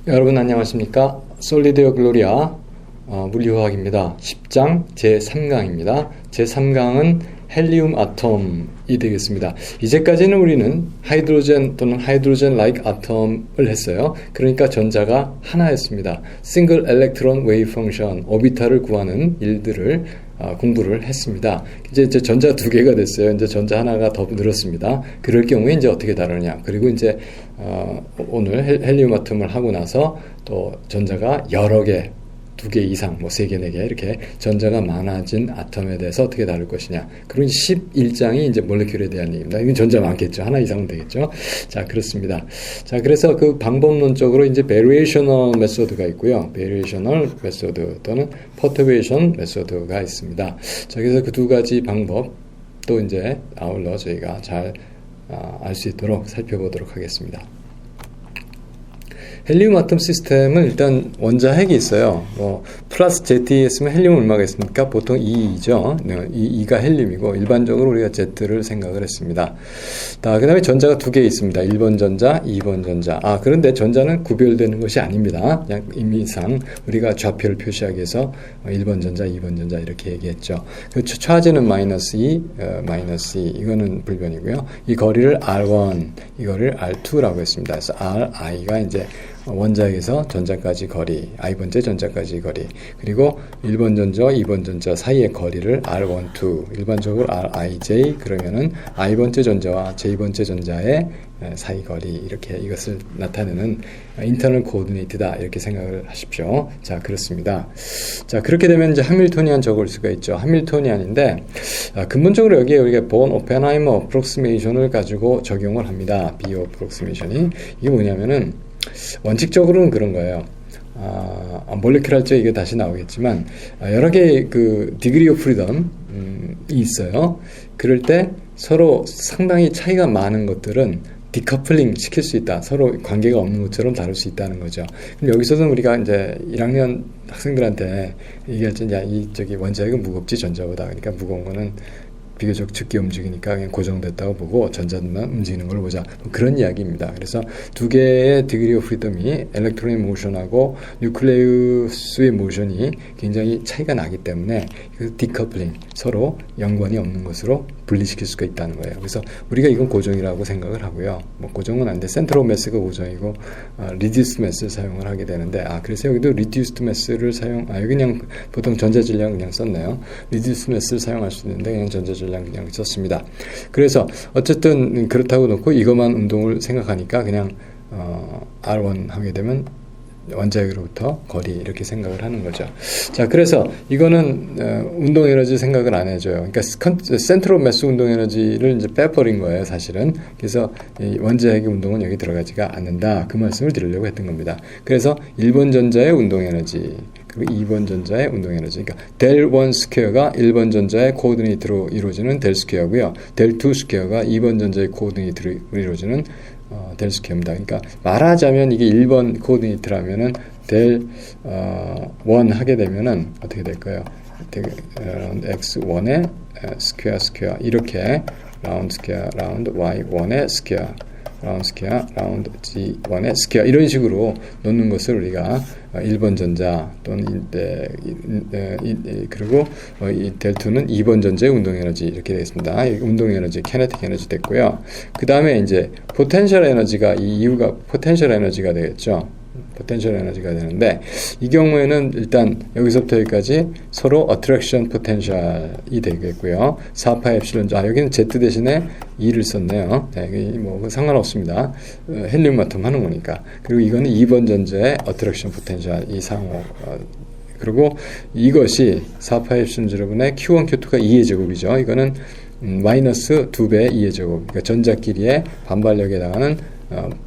여러분 안녕하십니까? 솔리드어 글로리아 물리화학입니다. 10장 제3강입니다. 제3강은 헬리움 아톰이 되겠습니다. 이제까지는 우리는 하이드로젠 또는 하이드로젠 like 아톰을 했어요. 그러니까 전자가 하나였습니다. 싱글 엘렉트론 웨이브 펑션, 오비탈을 구하는 일들을 공부를 했습니다. 이제 전자 두 개가 됐어요. 이제 전자 하나가 더 늘었습니다. 그럴 경우에 이제 어떻게 다루냐. 그리고 이제 오늘 헬리움 아톰을 하고 나서 또 전자가 여러 개, 두 개 이상, 뭐 세 개, 네 개 이렇게 전자가 많아진 아톰에 대해서 어떻게 다룰 것이냐. 그리고 11장이 이제 몰레큘에 대한 얘기입니다. 이건 전자 많겠죠. 하나 이상은 되겠죠. 자, 그렇습니다. 자, 그래서 그 방법론적으로 이제 베리에이셔널 메소드가 있고요. 베리에이셔널 메소드 또는 퍼터베이션 메소드가 있습니다. 자, 그래서 그 두 가지 방법 또 이제 아울러 저희가 잘 알 수 있도록 살펴보도록 하겠습니다. 헬리움 아톰 시스템은 일단 원자핵이 있어요. 뭐 플러스 ZE였으면 헬리움 얼마가 있습니까? 보통 2죠. 2가 헬륨이고 일반적으로 우리가 Z를 생각을 했습니다. 그 다음에 전자가 두 개 있습니다. 1번 전자, 2번 전자. 그런데 전자는 구별되는 것이 아닙니다. 그냥 의미상 우리가 좌표를 표시하기 위해서 1번 전자, 2번 전자 이렇게 얘기했죠. 차지는 마이너스 2, 마이너스 2 이거는 불변이고요. 이 거리를 R1, 이거를 R2라고 했습니다. 그래서 RI가 이제 원자에서 전자까지 거리, i번째 전자까지 거리, 그리고 1번 전자와 2번 전자 사이의 거리를 R12, 일반적으로 RIJ, 그러면은 i번째 전자와 j번째 전자의 사이 거리, 이렇게 이것을 나타내는 인터널 코오디네이트다, 이렇게 생각을 하십시오. 자, 그렇습니다. 자, 그렇게 되면 이제 하밀토니안 적을 수가 있죠. 하밀토니안인데, 근본적으로 여기에 우리가 본 오펜하이머 어프록시메이션을 가지고 적용을 합니다. B 어프록시메이션이. 이게 뭐냐면은, 원칙적으로는 그런 거예요. 몰레큘 이게 다시 나오겠지만 여러 개의 그 디그리 오브 프리덤이 있어요. 그럴 때 서로 상당히 차이가 많은 것들은 디커플링 시킬 수 있다. 서로 관계가 없는 것처럼 다룰 수 있다는 거죠. 그럼 여기서는 우리가 이제 1학년 학생들한테 얘기할 때, 저기 원자핵은 무겁지 전자보다. 그러니까 무거운 거는 비교적 적게 움직이니까 그냥 고정됐다고 보고 전자만 움직이는 걸 보자. 그런 이야기입니다. 그래서 두 개의 디그리 오브 프리덤이 엘렉트론의 모션하고 뉴클레우스의 모션이 굉장히 차이가 나기 때문에 디커플링, 서로 연관이 없는 것으로 분리시킬 수가 있다는 거예요. 그래서 우리가 이건 고정이라고 생각을 하고요. 뭐 고정은 안 돼. 센터 오브 매스가 고정이고 리듀스드 매스를 사용을 하게 되는데 그래서 여기도 리듀스드 매스를 여기 그냥 보통 전자질량 그냥 썼네요. 리듀스드 매스를 사용할 수 있는데 그냥 전자질량 그냥 썼습니다. 그래서 어쨌든 그렇다고 놓고 이것만 운동을 생각하니까 그냥 R1 하게 되면 원자핵으로부터 거리 이렇게 생각을 하는 거죠. 자, 그래서 이거는 운동 에너지 생각을 안 해줘요. 그러니까 센트럴 매스 운동 에너지를 이제 빼버린 거예요, 사실은. 그래서 이 원자핵의 운동은 여기 들어가지가 않는다. 그 말씀을 드리려고 했던 겁니다. 그래서 1번 전자의 운동 에너지, 그리고 2번 전자의 운동 에너지. 그러니까 델1 스퀘어가 1번 전자의 코오디네이트로 이루어지는 델 스퀘어고요. 델2 스퀘어가 2번 전자의 코오디네이트로 이루어지는 델 스퀘어입니다. 그러니까 말하자면 이게 1번 코오디네이트라면은 델 1 하게 되면은 어떻게 될까요? x1의 스퀘어 이렇게 라운드 스퀘어 라운드 y1의 스퀘어 라운드 스퀘어 라운드 g1의 스퀘어 이런 식으로 놓는 것을 우리가 1번 전자 또는 그리고 이 델2는 2번 전자의 운동 에너지 이렇게 되겠습니다. 운동 에너지, 캐네틱 에너지 됐고요. 그 다음에 이제 포텐셜 에너지가 이 이유가 포텐셜 에너지가 되겠죠. 포텐셜 에너지가 되는데 이 경우에는 일단 여기서부터 여기까지 서로 어트랙션 포텐셜이 되겠고요. 4파 엡실론 여기는 Z 대신에 2를 썼네요. 네, 뭐 상관없습니다. 헬륨 아톰 하는 거니까. 그리고 이거는 2번 전자의 어트랙션 포텐셜 이 상호 그리고 이것이 4파 엡실론 제로분의 Q1, Q2가 2의 제곱이죠. 이거는 마이너스 2배의 2의 제곱. 그러니까 전자끼리의 반발력에 해당하는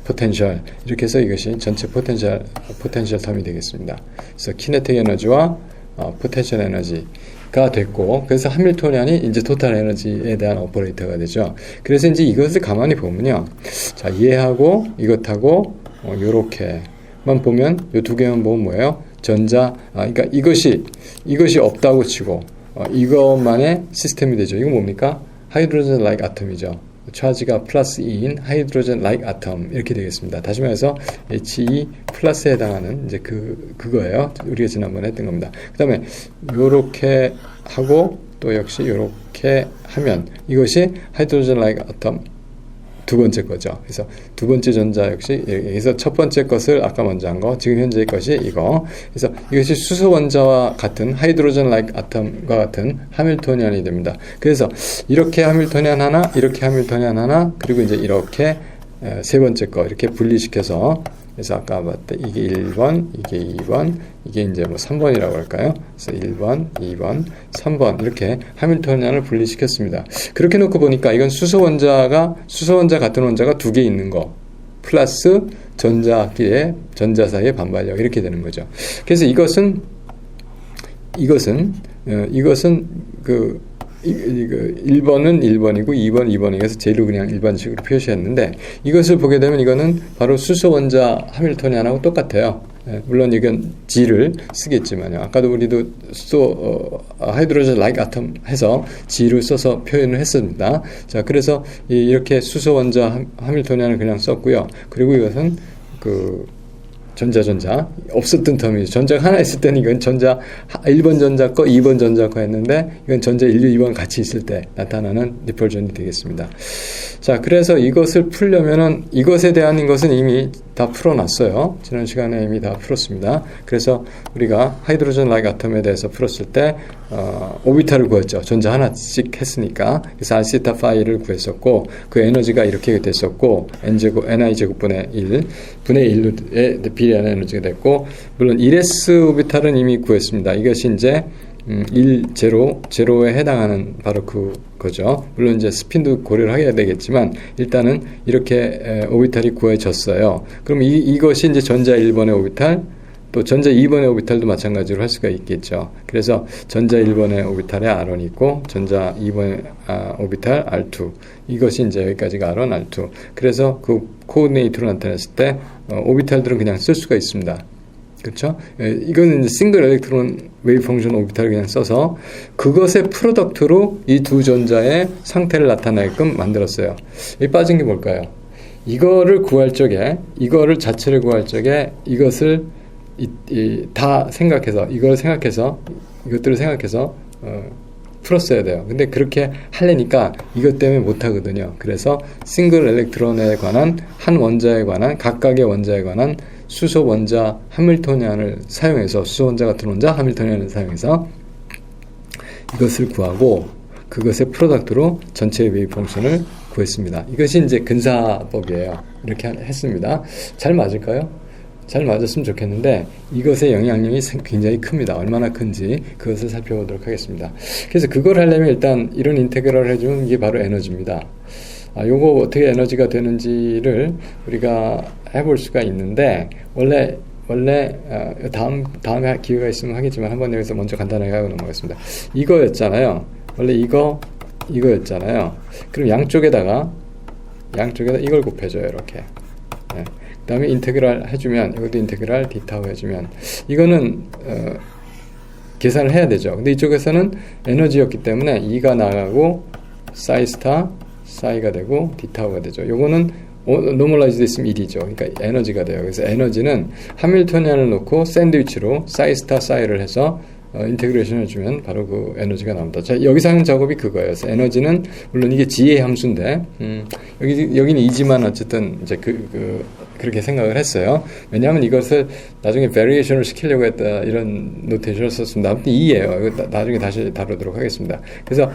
포텐셜 이렇게 해서 이것이 전체 포텐셜 텀이 되겠습니다. 그래서 키네틱 에너지와 포텐셜 에너지가 됐고 그래서 하밀토니안이 이제 토탈 에너지에 대한 오퍼레이터가 되죠. 그래서 이제 이것을 가만히 보면요. 자, 얘하고 이것하고 요렇게만 보면 요 두 개만 보면 뭐예요? 그러니까 이것이 없다고 치고 이것만의 시스템이 되죠. 이건 뭡니까? 하이드로젠 like 아톰이죠. 차지가 플러스 2인 하이드로젠 like atom 이렇게 되겠습니다. 다시 말해서 He 플러스에 해당하는 이제 그거예요. 우리가 지난번에 했던 겁니다. 그 다음에 요렇게 하고 또 역시 요렇게 하면 이것이 하이드로젠 like atom 두 번째 거죠. 그래서 두 번째 전자 역시 여기서 첫 번째 것을 아까 먼저 한 거, 지금 현재의 것이 이거. 그래서 이것이 수소 원자와 같은 하이드로젠 like 아톰과 같은 하밀토니안이 됩니다. 그래서 이렇게 하밀토니안 하나, 이렇게 하밀토니안 하나, 그리고 이제 이렇게 세 번째 거 이렇게 분리시켜서, 그래서 아까 봤던 이게 1번, 이게 2번, 이게 이제 뭐 3번이라고 할까요? 그래서 1번, 2번, 3번 이렇게 하밀토니안을 분리시켰습니다. 그렇게 놓고 보니까 이건 수소 원자 같은 원자가 두 개 있는 거 플러스 전자 사이의 반발력 이렇게 되는 거죠. 그래서 이것은 1번은 1번이고 2번 2번이어서 제일로 그냥 일반식으로 표시했는데 이것을 보게 되면 이거는 바로 수소 원자 하밀토니안하고 똑같아요. 물론 이건 G를 쓰겠지만요. 아까도 우리도 하이드로젠 like atom 해서 G를 써서 표현을 했습니다. 자, 그래서 이렇게 수소 원자 하밀토니안을 그냥 썼고요. 그리고 이것은 전자 없었던 텀이죠. 전자가 하나 있을 때는 이건 1번 전자 거 2번 전자 거 했는데 이건 전자 1, 2번 같이 있을 때 나타나는 리펄전이 되겠습니다. 자, 그래서 이것을 풀려면은 이것에 대한 것은 이미 다 풀어놨어요. 지난 시간에 이미 다 풀었습니다. 그래서 우리가 하이드로젠 like 아톰에 대해서 풀었을 때 오비탈을 구했죠. 전자 하나씩 했으니까. 그래서 알시타 파이를 구했었고 그 에너지가 이렇게 됐었고 ni 제곱분의 1의 비례하는 에너지가 됐고 물론 1s 오비탈은 이미 구했습니다. 이것이 이제 0에 해당하는 바로 그거죠. 물론 이제 스핀도 고려를 하게 되겠지만 일단은 이렇게 오비탈이 구해졌어요. 그럼 이것이 이제 전자 1번의 오비탈 또 전자 2번의 오비탈도 마찬가지로 할 수가 있겠죠. 그래서 전자 1번의 오비탈에 R1이 있고 전자 2번의 오비탈 R2 이것이 이제 여기까지가 R1, R2 그래서 그 코오디네이트로 나타냈을 때 오비탈들은 그냥 쓸 수가 있습니다. 그렇죠? 이거는 이제 싱글 엘렉트론 웨이브 펑션 오비탈을 그냥 써서 그것의 프로덕트로 이 두 전자의 상태를 나타내게끔 만들었어요. 여기 빠진 게 뭘까요? 이거를 자체를 구할 적에 이것을 다 생각해서 이것들을 생각해서 풀었어야 돼요. 근데 그렇게 하려니까 이것 때문에 못하거든요. 그래서 싱글 엘렉트론에 관한 한 원자에 관한 각각의 원자에 관한 수소 원자 하밀토니안을 사용해서 수소 원자 같은 원자 하밀토니안을 사용해서 이것을 구하고 그것의 프로덕트로 전체의 웨이브 펑션을 구했습니다. 이것이 이제 근사법이에요. 이렇게 했습니다. 잘 맞을까요? 잘 맞았으면 좋겠는데 이것의 영향력이 굉장히 큽니다. 얼마나 큰지 그것을 살펴보도록 하겠습니다. 그래서 그걸 하려면 일단 이런 인테그럴을 해주면 이게 바로 에너지입니다. 요거 어떻게 에너지가 되는지를 우리가 해볼 수가 있는데 원래 다음에 기회가 있으면 하겠지만 한번 여기서 먼저 간단하게 하고 넘어가겠습니다. 이거였잖아요. 원래 이거였잖아요. 그럼 양쪽에다가 이걸 곱해줘요. 이렇게. 네. 그 다음에 인테그랄 해주면 이것도 인테그랄 디타우 해주면 이거는 계산을 해야 되죠. 근데 이쪽에서는 에너지였기 때문에 2가 나가고 사이가 되고 디타우가 되죠. 요거는 노멀라이즈드 있으면 1이죠. 그러니까 에너지가 돼요. 그래서 에너지는 하밀토니안을 놓고 샌드위치로 사이를 해서 인테그레이션을 해주면 바로 그 에너지가 나옵니다. 자, 여기서 하는 작업이 그거예요. 그래서 에너지는 물론 이게 G의 함수인데 여기는 이지만 어쨌든 이제 그렇게 생각을 했어요. 왜냐하면 이것을 나중에 베리에이션을 시키려고 했다 이런 노테이션을 썼습니다. 아무튼 2예요. 이거 나중에 다시 다루도록 하겠습니다. 그래서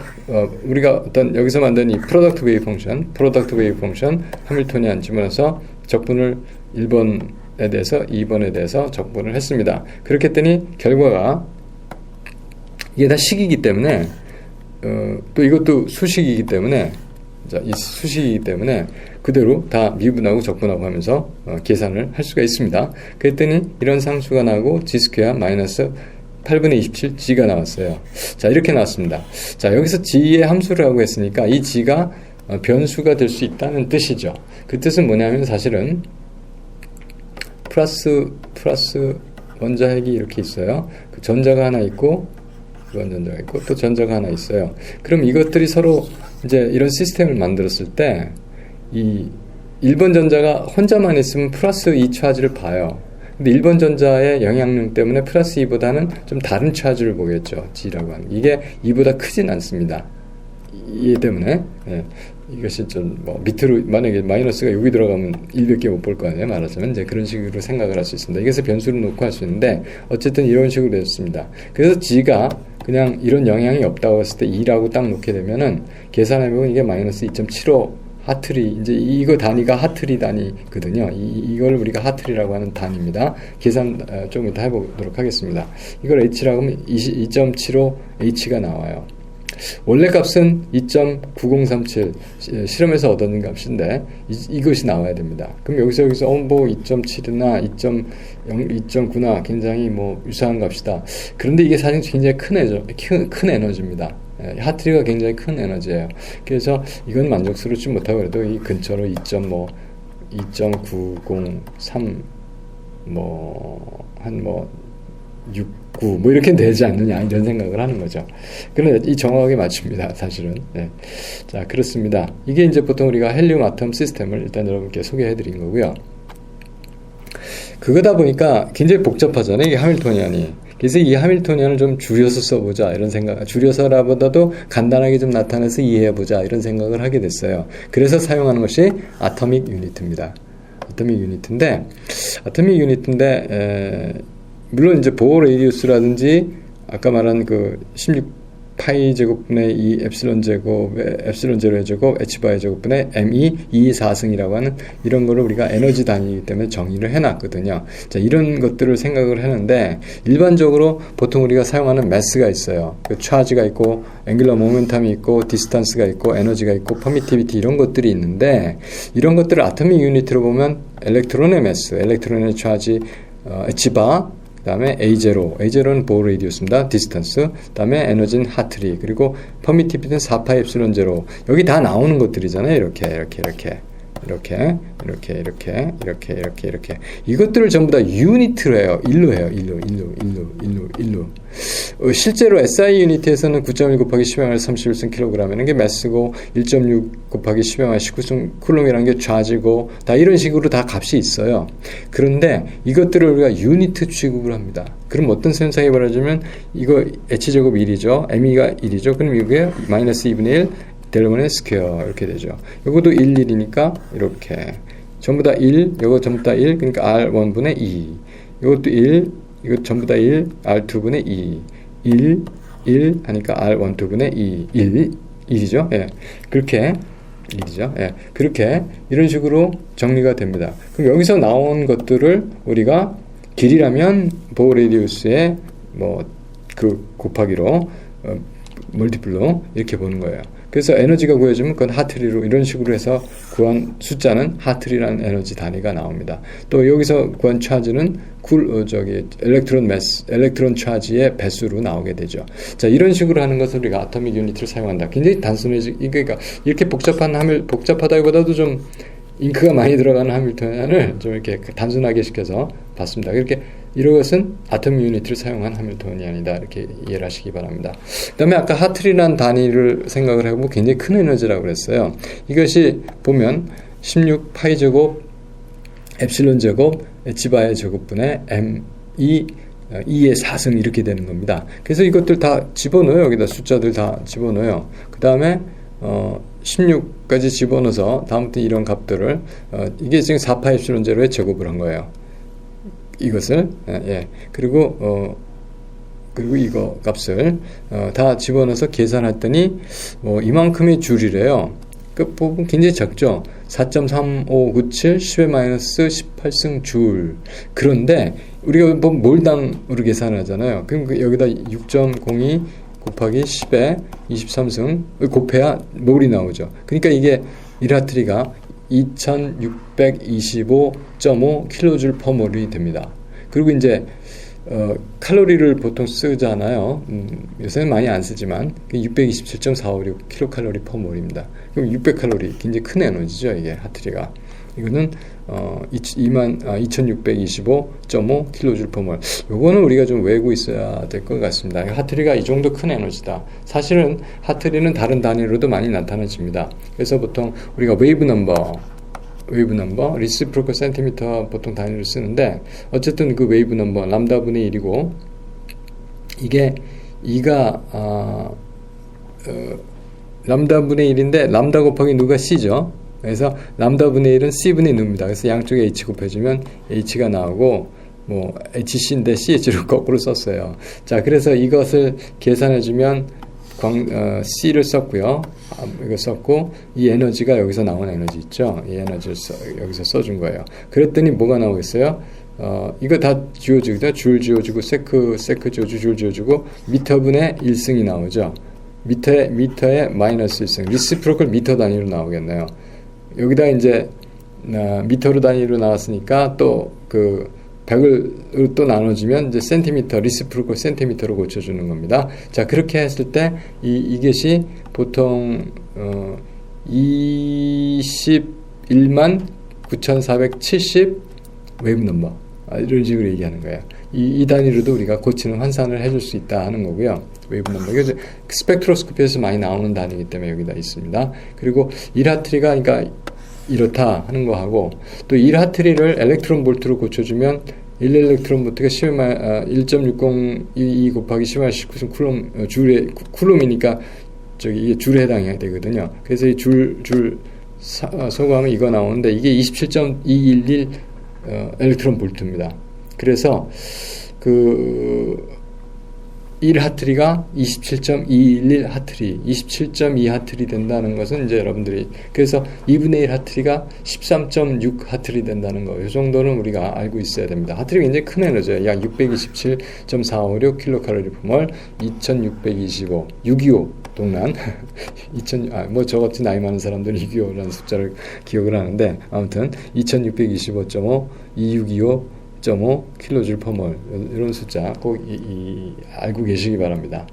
우리가 어떤 여기서 만든 이 프로덕트 웨이브 펑션 하밀토니안 집어넣어서 적분을 1번에 대해서 2번에 대해서 적분을 했습니다. 그렇게 했더니 결과가 이게 다 식이기 때문에 또 이것도 수식이기 때문에 이 수식이기 때문에 그대로 다 미분하고 적분하고 하면서 계산을 할 수가 있습니다. 그랬더니 이런 상수가 나오고 G² 마이너스 8분의 27 G가 나왔어요. 자, 이렇게 나왔습니다. 자, 여기서 G의 함수를 하고 했으니까 이 G가 변수가 될 수 있다는 뜻이죠. 그 뜻은 뭐냐면 사실은 플러스 원자핵이 이렇게 있어요. 그 전자가 하나 있고 이번 전자가 있고 또 전자가 하나 있어요. 그럼 이것들이 서로 이제 이런 시스템을 만들었을 때 이 1번 전자가 혼자만 있으면 플러스 2 차지를 봐요. 근데 1번 전자의 영향력 때문에 플러스 2보다는 좀 다른 차지를 보겠죠. G라고 하는. 이게 2보다 크진 않습니다. 이 때문에 이것이 좀 밑으로 만약에 마이너스가 여기 들어가면 1밖에 못 볼 거 아니에요. 말하자면 이제 그런 식으로 생각을 할 수 있습니다. 이것을 변수를 놓고 할 수 있는데 어쨌든 이런 식으로 되었습니다. 그래서 G가 그냥 이런 영향이 없다고 했을 때 2라고 딱 놓게 되면은 계산해보면 이게 마이너스 2.75 하트리, 이제 이거 단위가 하트리 단위거든요. 이걸 우리가 하트리라고 하는 단위입니다. 계산 좀 이따 해보도록 하겠습니다. 이걸 H라고 하면 2.75H가 나와요. 원래 값은 2.9037 실험에서 얻어낸 값인데 이것이 나와야 됩니다. 그럼 여기서 2.7이나 2.9나 굉장히 유사한 값이다. 그런데 이게 사실 굉장히 큰 에너지입니다. 하트리가 굉장히 큰 에너지예요. 그래서 이건 만족스럽지 못하고 그래도 이 근처로 2.903 69 이렇게 되지 않느냐 이런 생각을 하는 거죠. 그런데 이 정확하게 맞춥니다. 사실은. 자, 그렇습니다. 이게 이제 보통 우리가 헬륨 아톰 시스템을 일단 여러분께 소개해 드린 거고요. 그거다 보니까 굉장히 복잡하잖아요. 이게 하밀토니안이. 그래서 이 하밀토니안을 좀 줄여서 써보자 이런 생각, 줄여서라보다도 간단하게 좀 나타내서 이해해보자 이런 생각을 하게 됐어요. 그래서 사용하는 것이 아토믹 유니트입니다. 아토믹 유니트인데 물론 이제 보어 레디우스라든지 아까 말한 그 16파이 제곱분의 2 엡실론 제곱의 엡실론 제로의 제곱 h바의 제곱분의 me 2 4승이라고 하는 이런 거를 우리가 에너지 단위이기 때문에 정의를 해놨거든요. 자, 이런 것들을 생각을 하는데 일반적으로 보통 우리가 사용하는 매스가 있어요. 그 차지가 있고 앵귤러 모멘텀이 있고 디스턴스가 있고 에너지가 있고 퍼미티비티 이런 것들이 있는데 이런 것들을 아토믹 유니트로 보면 엘렉트론의 매스, 엘렉트론의 차지 h바 그 다음에 A0는 보어 레디우스입니다. 디스턴스. 그 다음에 에너지는 하트리. 그리고 퍼미티비티는 4파이 엡실론 제로. 여기 다 나오는 것들이잖아요. 이렇게. 이것들을 전부 다 유니트로 해요. 일로 해요. 일로. 실제로 SI 유니트에서는 9.1 곱하기 10의 31승 킬로그램이라는 게 매스고 1.6 곱하기 10의 19승 쿨럼이라는 게 좌지고 다 이런 식으로 다 값이 있어요. 그런데 이것들을 우리가 유니트 취급을 합니다. 그럼 어떤 현상이 벌어지면 이거 H제곱 1이죠. ME가 1이죠. 그럼 이게 마이너스 2분의 1 델몬의 스퀘어 이렇게 되죠. 이것도 1, 1이니까 이렇게 전부 다 1, 이거 전부 다 1, 그러니까 R1분의 2. 이것도 1, 이거 전부 다 1, R2분의 2. 1 하니까 R12분의 2. 1이죠. 예. 그렇게 1이죠. 예. 그렇게 이런 식으로 정리가 됩니다. 그럼 여기서 나온 것들을 우리가 길이라면 보어 레디우스의 그 곱하기로 멀티플로 이렇게 보는 거예요. 그래서 에너지가 구해지면 그건 하트리로 이런 식으로 해서 구한 숫자는 하트리라는 에너지 단위가 나옵니다. 또 여기서 구한 차지는 엘렉트론 차지의 배수로 나오게 되죠. 자, 이런 식으로 하는 것을 우리가 아토믹 유니트를 사용한다. 굉장히 그러니까 이렇게 복잡하다기보다도 좀 잉크가 많이 들어가는 하밀토니안을 좀 이렇게 단순하게 시켜서 봤습니다. 이런 것은 아토믹 유니트를 사용한 하밀토니안이다. 이렇게 이해를 하시기 바랍니다. 그 다음에 아까 하트리라는 단위를 생각을 해보면 굉장히 큰 에너지라고 그랬어요. 이것이 보면 16파이 제곱 엡실론 제곱 h바의 제곱분의 m2 2의 4승 이렇게 되는 겁니다. 그래서 이것들 다 집어넣어요. 여기다 숫자들 다 집어넣어요. 그 다음에 16까지 집어넣어서 다음부터 이런 값들을 이게 지금 4파이 엡실론 제로의 제곱을 한 거예요. 이것을 그리고 이거 값을 다 집어넣어서 계산했더니 이만큼의 줄이래요. 그 부분 굉장히 작죠. 4.3597 10의 마이너스 18승 줄. 그런데 우리가 몰당으로 계산하잖아요. 그럼 여기다 6.02 곱하기 10의 23승 곱해야 몰이 나오죠. 그러니까 이게 1하트리가 2625.5 킬로줄 퍼 몰이 됩니다. 그리고 이제 칼로리를 보통 쓰잖아요. 요새는 많이 안 쓰지만 627.456 킬로칼로리 퍼 몰입니다. 그럼 600칼로리 굉장히 큰 에너지죠. 이게 하트리가. 이거는 2625.5 kJ/mol. 요거는 우리가 좀 외우고 있어야 될 것 같습니다. 하트리가 이 정도 큰 에너지다. 사실은 하트리는 다른 단위로도 많이 나타나집니다. 그래서 보통 우리가 웨이브 넘버, 리시프로컬 센티미터 보통 단위로 쓰는데, 어쨌든 그 웨이브 넘버 람다분의 1이고, 이게 2가 람다분의 1인데 람다 곱하기 누가 C죠. 그래서 람다분의 1은 C분의 누입니다. 그래서 양쪽에 H 곱해주면 H가 나오고, 뭐 HC인데 CH로 거꾸로 썼어요. 자, 그래서 이것을 계산해주면 C를 썼고요. 이거 썼고, 이 에너지가 여기서 나온 에너지 있죠. 이 에너지를 여기서 써준 거예요. 그랬더니 뭐가 나오겠어요? 이거 다 지워주고, 줄 지워주고, 세크 지워주고, 줄 지워주고, 미터분의 1승이 나오죠. 미터에 마이너스 1승. 리시프로컬 미터 단위로 나오겠네요. 여기다 이제, 미터로 단위로 나왔으니까 또 그 100을 또 나눠주면 이제 센티미터, 리시프로컬 센티미터로 고쳐주는 겁니다. 자, 그렇게 했을 때 이것이 보통 21만 9,470 웨이브 넘버, 이런 식으로 얘기하는 거예요. 이 단위로도 우리가 고치는 환산을 해줄 수 있다 하는 거고요. 웨이브 넘버. 이게 스펙트로스코피에서 많이 나오는 단위이기 때문에 여기다 있습니다. 그리고 1하트리가 그러니까 이렇다 하는 거 하고, 또 1하트리를 엘렉트론 볼트로 고쳐주면 1엘렉트론 볼트가 1.6022 곱하기 10⁻19 쿨롬, 쿨롬이니까 이게 줄에 해당이 되거든요. 그래서 이 소거하면 이거 나오는데, 이게 27.211 엘렉트론 볼트입니다. 그래서 1하트리가 27.211 하트리, 27.2 하트리 된다는 것은 이제 여러분들이, 그래서 2분의 1 하트리가 13.6 하트리 된다는 거, 이 정도는 우리가 알고 있어야 됩니다. 하트리가 굉장히 큰 에너지예요. 약 627.456 킬로칼로리/몰, 2625, 625 동란, 뭐 저같이 나이 많은 사람들은 625라는 숫자를 기억을 하는데, 아무튼 2625.5, 2625.5 kJ/mol, 이런 숫자 꼭 알고 계시기 바랍니다.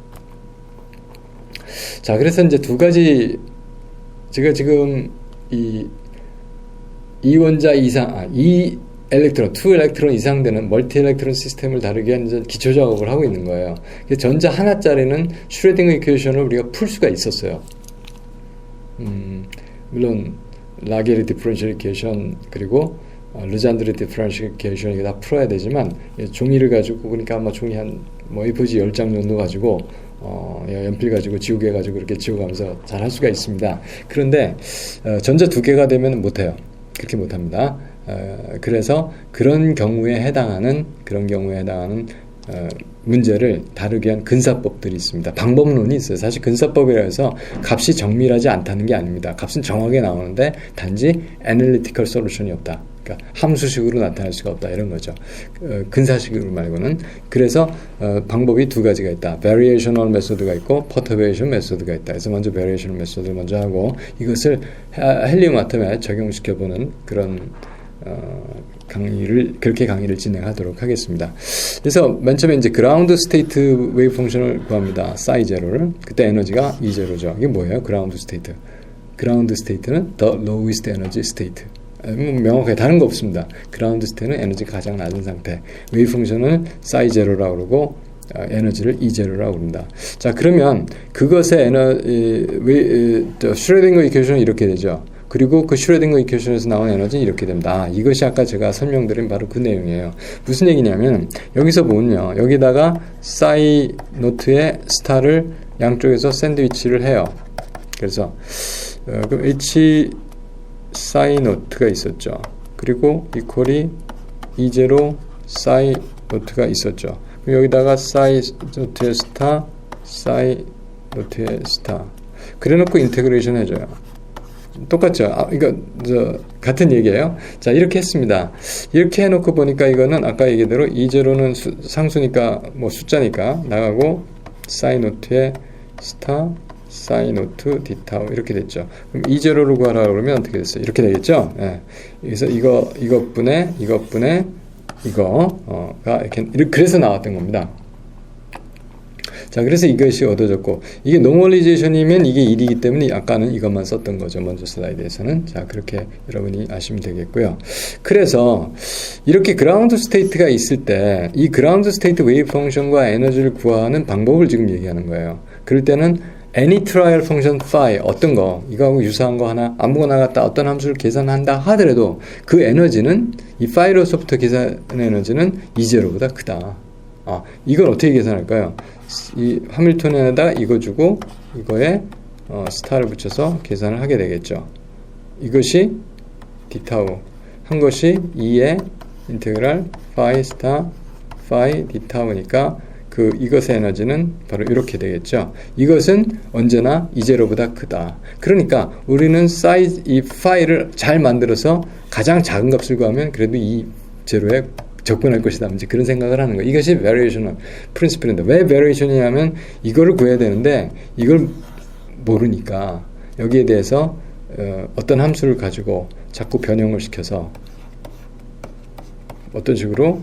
자, 그래서 이제 두 가지, 제가 지금 이 원자 이상, 이 엘렉트론, 2 엘렉트론 이상 되는 멀티 엘렉트론 시스템을 다루기 위한 이제 기초 작업을 하고 있는 거예요. 전자 하나짜리는 슈레딩거 이퀘이션을 우리가 풀 수가 있었어요. 물론 라게르 디퍼런셜 이퀘이션, 그리고 르잔드르 디퍼런셜 이퀘이션, 이게 다 풀어야 되지만, 종이를 가지고, 그러니까 아마 종이 한 A4지 10장 정도 가지고, 연필 가지고 지우개 가지고 이렇게 지워가면서 잘 할 수가 있습니다. 그런데 전자 두 개가 되면 못해요. 그렇게 못합니다. 그래서 그런 경우에 해당하는 문제를 다루기 위한 근사법들이 있습니다. 방법론이 있어요. 사실 근사법이라 해서 값이 정밀하지 않다는 게 아닙니다. 값은 정확하게 나오는데 단지 애널리티컬 솔루션이 없다. 그러니까 함수식으로 나타날 수가 없다, 이런 거죠. 근사식으로 말고는. 그래서 방법이 두 가지가 있다. variational method가 있고 perturbation method가 있다. 그래서 먼저 variational method를 먼저 하고, 이것을 헬리움 아톰에 적용시켜보는 그런 강의를 진행하도록 하겠습니다. 그래서 맨 처음에 이제 그라운드 스테이트 웨이브 펑션을 구합니다. 사이 제로를. 그때 에너지가 E0죠. 이게 뭐예요? 그라운드 스테이트. 그라운드 스테이트는 the lowest energy state. 명확하게 다른 거 없습니다. 그라운드 스테이트는 에너지가 가장 낮은 상태. 웨이브 펑션을 사이 제로라고 그러고, 에너지를 E0라고 부른다. 자, 그러면 그것의 슈레딩거 이퀘이션은 이렇게 되죠. 그리고 그 슈레딩거 이퀘이션에서 나온 에너지는 이렇게 됩니다. 이것이 아까 제가 설명드린 바로 그 내용이에요. 무슨 얘기냐면, 여기서 보면요, 여기다가 사이 노트의 스타를 양쪽에서 샌드위치를 해요. 그래서 그럼 H 사이 노트가 있었죠. 그리고 이퀄이 E0 사이 노트가 있었죠. 그럼 여기다가 사이 노트의 스타, 사이 노트의 스타, 그래놓고 인테그레이션 해줘요. 똑같죠? 이거 같은 얘기예요. 자, 이렇게 했습니다. 이렇게 해놓고 보니까 이거는 아까 얘기대로 E0는 상수니까 뭐 숫자니까 나가고, 사이 노트의 스타, 사이 노트 디타우, 이렇게 됐죠. 그럼 E0로 구하라 그러면 어떻게 됐어요? 이렇게 되겠죠? 예. 그래서 이것분의 이거가 이렇게, 그래서 나왔던 겁니다. 자, 그래서 이것이 얻어졌고, 이게 노멀리제이션이면 이게 1이기 때문에 아까는 이것만 썼던 거죠. 먼저 슬라이드에서는. 자, 그렇게 여러분이 아시면 되겠고요. 그래서 이렇게 그라운드 스테이트가 있을 때 이 그라운드 스테이트 웨이브 펑션과 에너지를 구하는 방법을 지금 얘기하는 거예요. 그럴 때는 any trial function phi 어떤 거 이거하고 유사한 거 하나 아무거나 갖다 어떤 함수를 계산한다 하더라도 그 에너지는 이 phi로서부터 계산 에너지는 E0보다 크다. 이걸 어떻게 계산할까요? 이 하밀토니안에다 이거 주고 이거에 스타를 붙여서 계산을 하게 되겠죠. 이것이 d타우 한 것이 2의 인테그랄 phi 스타 phi d타우니까 이것의 에너지는 바로 이렇게 되겠죠. 이것은 언제나 E0보다 크다. 그러니까 우리는 이 파이를 잘 만들어서 가장 작은 값을 구하면 그래도 E0에 접근할 것이다. 이제 그런 생각을 하는 거예요. 이것이 variational principle인데 왜 variation이냐면 이거를 구해야 되는데 이걸 모르니까 여기에 대해서 어떤 함수를 가지고 자꾸 변형을 시켜서 어떤 식으로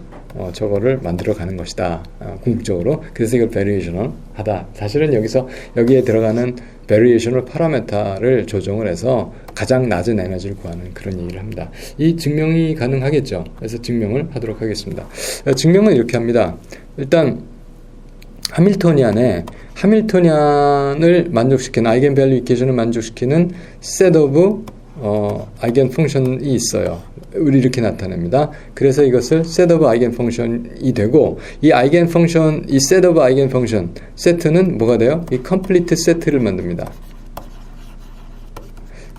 저거를 만들어 가는 것이다. 궁극적으로. 그래서 이걸 variational 하다. 사실은 여기에 들어가는 variational 파라메타를 조정을 해서 가장 낮은 에너지를 구하는 그런 얘기를 합니다. 이 증명이 가능하겠죠. 그래서 증명을 하도록 하겠습니다. 증명은 이렇게 합니다. 일단 하밀토니안을 만족시키는 아이겐 밸류 이퀘이션을 만족시키는 set of 아이겐 펑션이 있어요. 우리 이렇게 나타냅니다. 그래서 이것을 set of 아이겐 펑션이 되고 이 아이겐 펑션, 이 set of 아이겐 펑션 세트는 뭐가 돼요? 이 complete 세트를 만듭니다.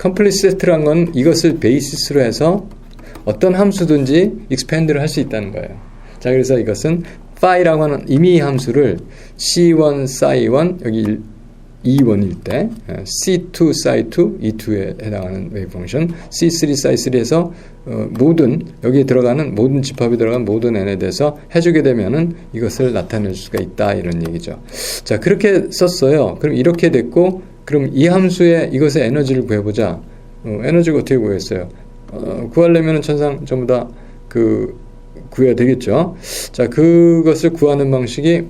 complete 세트란 건 이것을 베이시스로 해서 어떤 함수든지 expand를 할 수 있다는 거예요. 자, 그래서 이것은 phi라고 하는 임의 함수를 C1, Psi1 여기 E1일 때 C2, Psi2, E2에 해당하는 웨이브 펑션 C3, Psi3에서 모든 여기에 들어가는 모든 집합에 들어간 모든 n에 대해서 해주게 되면은 이것을 나타낼 수가 있다 이런 얘기죠. 자, 그렇게 썼어요. 그럼 이렇게 됐고 그럼 이 함수의 이것의 에너지를 구해보자. 에너지가 어떻게 구했어요? 구하려면은 천상 전부 다 구해야 되겠죠. 자, 그것을 구하는 방식이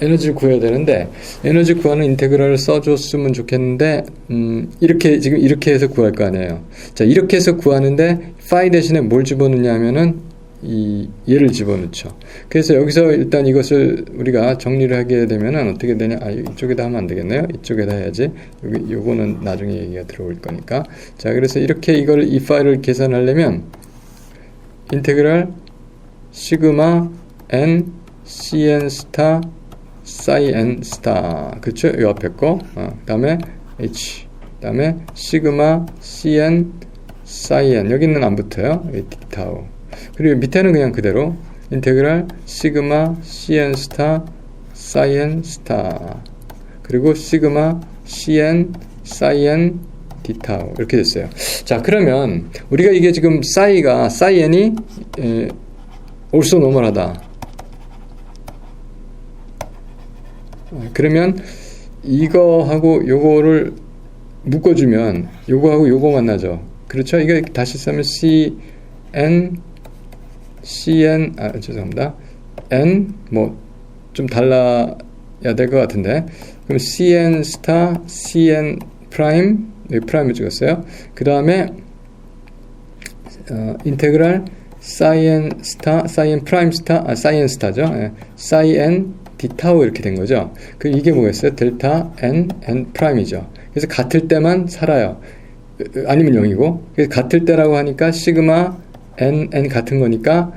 에너지를 구해야 되는데 에너지 구하는 인테그랄을 써줬으면 좋겠는데 지금 이렇게 해서 구할 거 아니에요. 자, 이렇게 해서 구하는데 phi 대신에 뭘 집어넣냐 하면은 얘를 집어넣죠. 그래서 여기서 일단 이것을 우리가 정리를 하게 되면은 어떻게 되냐? 이쪽에다 하면 안 되겠네요. 이쪽에다 해야지. 요거는 나중에 얘기가 들어올 거니까. 자, 그래서 이렇게 이 파일을 계산하려면 인테그랄 시그마 n cn 스타 psi n 스타 그렇죠? 이 앞에 거. 그다음에 h 그다음에 시그마 cn psi n 여기는 안 붙어요. 디타우. 그리고 밑에는 그냥 그대로 인테그랄 시그마 cn 스타 psi n 스타 그리고 시그마 cn psi n 디타우 이렇게 됐어요. 자, 그러면 우리가 이게 지금 psi n이 also normal하다. 그러면 이거하고 요거를 묶어주면 요거하고 요거 만나죠. 그렇죠? 이거 다시 쓰면 CN 죄송합니다. N 좀 달라야 될 것 같은데 그럼 CN 스타 CN 프라임 여기 프라임을 찍었어요. 그 다음에 인테그랄 사이엔 스타 사이엔 프라임 스타 사이엔 스타죠. 사이엔 디타우 이렇게 된 거죠. 이게 뭐겠어요? 델타 n 프라임이죠. 그래서 같을 때만 살아요. 아니면 0이고. 그래서 같을 때라고 하니까 시그마 n 같은 거니까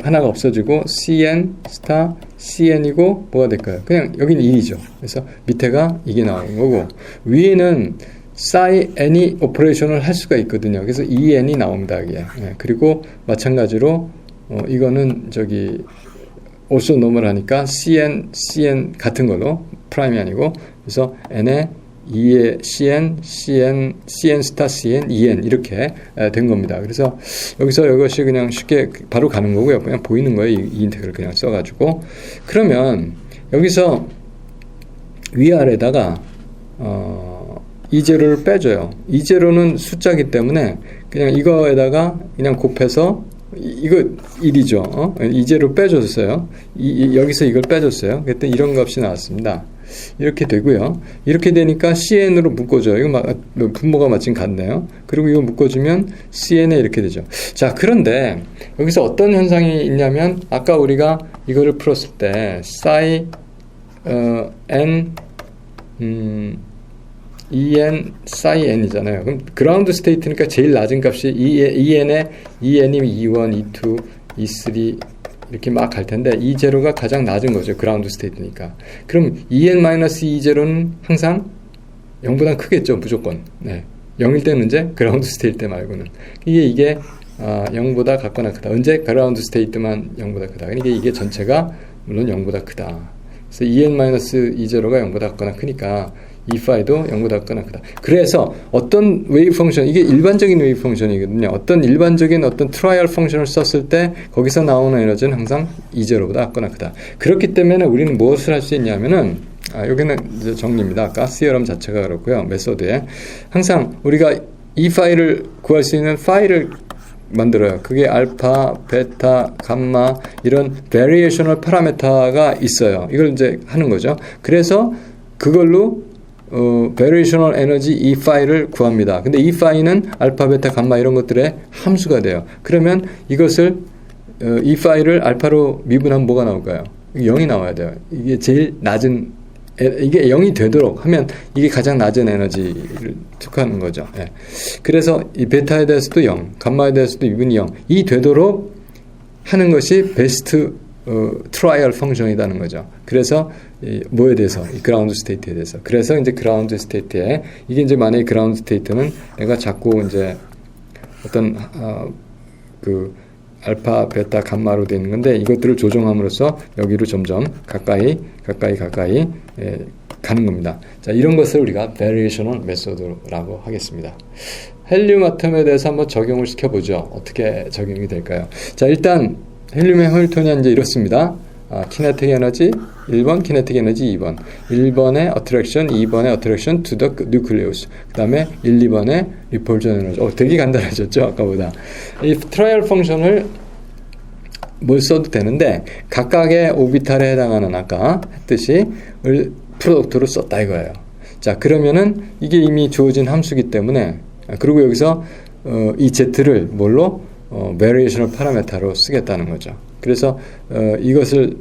하나가 없어지고 cn 스타 cn이고 뭐가 될까요? 그냥 여기는 1이죠. 그래서 밑에가 이게 나오는 거고 위에는 psi n이 오퍼레이션을 할 수가 있거든요. 그래서 en이 나옵니다. 이게. 그리고 마찬가지로 이거는 also normal 하니까 cn 같은 걸로 프라임이 아니고 그래서 n에 2의 cn 스타 cn, en 이렇게 된 겁니다. 그래서 여기서 이것이 그냥 쉽게 바로 가는 거고요. 그냥 보이는 거예요. 이 인테그럴 그냥 써가지고 그러면 여기서 위아래다가 E0를 빼줘요. E0는 숫자기 때문에 그냥 이거에다가 그냥 곱해서 이거 1이죠. 이제로 빼줬어요. 여기서 이걸 빼줬어요. 그랬더니 이런 값이 나왔습니다. 이렇게 되고요. 이렇게 되니까 CN으로 묶어줘요. 이거 분모가 마침 같네요. 그리고 이거 묶어주면 CN에 이렇게 되죠. 자, 그런데 여기서 어떤 현상이 있냐면 아까 우리가 이거를 풀었을 때 psi n EN, psi n이잖아요. 그럼 그라운드 스테이트니까 제일 낮은 값이 EN이 E1, E2, E3 이렇게 막 갈 텐데 E0가 가장 낮은 거죠. 그라운드 스테이트니까. 그럼 EN-E0는 항상 0보다 크겠죠. 무조건. 네. 0일 때는 언제? 그라운드 스테이트 때 말고는. 이게 0보다 같거나 크다. 언제? 그라운드 스테이트만 0보다 크다. 그러니까 이게 전체가 물론 0보다 크다. 그래서 EN-E0가 0보다 같거나 크니까 E5도 0보다 같거나 크다. 그래서 어떤 웨이브 펑션, 이게 일반적인 웨이브 펑션이거든요. 어떤 일반적인 어떤 트라이얼 펑션을 썼을 때 거기서 나오는 에너지는 항상 E0보다 같거나 크다. 그렇기 때문에 우리는 무엇을 할 수 있냐면은 여기는 이제 정리입니다. 아까 시어럼 자체가 그렇고요. 메소드에 항상 우리가 이 파일을 구할 수 있는 파일을 만들어요. 그게 알파, 베타, 감마 이런 베리에이셔널 파라메터가 있어요. 이걸 이제 하는 거죠. 그래서 그걸로 베리에이셔널 에너지 이 파일을 구합니다. 근데 이 파일은 알파, 베타, 감마 이런 것들의 함수가 돼요. 그러면 이것을 이 파일을 알파로 미분하면 뭐가 나올까요? 0이 나와야 돼요. 이게 제일 낮은 이게 0이 되도록 하면 이게 가장 낮은 에너지를 특화하는 거죠. 예. 그래서 이 베타에 대해서도 0, 감마에 대해서도 미분이 0. 이 되도록 하는 것이 베스트 트라이얼 펑션이라는 거죠. 그래서 뭐에 대해서? 이 그라운드 스테이트에 대해서. 그래서 이제 그라운드 스테이트에 이게 이제 만약에 그라운드 스테이트는 내가 자꾸 이제 어떤 그 알파, 베타, 감마로 되어 있는 건데 이것들을 조정함으로써 여기로 점점 가까이 가는 겁니다. 자, 이런 것을 우리가 베리에이셔널 메소드라고 하겠습니다. 헬륨 아톰에 대해서 한번 적용을 시켜보죠. 어떻게 적용이 될까요? 자, 일단 헬륨의 해밀토니안 이제 이렇습니다. 키네틱 에너지 1번, 키네틱 에너지 2번. 1번의 어트랙션, 2번의 어트랙션 to the nucleus. 그 다음에 1, 2번의 리폴전 에너지. 되게 간단해졌죠, 아까보다. 이 트라이얼 펑션을 뭘 써도 되는데 각각의 오비탈에 해당하는 아까 했듯이 프로덕트로 썼다 이거예요. 자, 그러면은 이게 이미 주어진 함수기 때문에 그리고 여기서 이 Z를 뭘로? 베리에이셔널 파라메타로 쓰겠다는 거죠. 그래서 이것을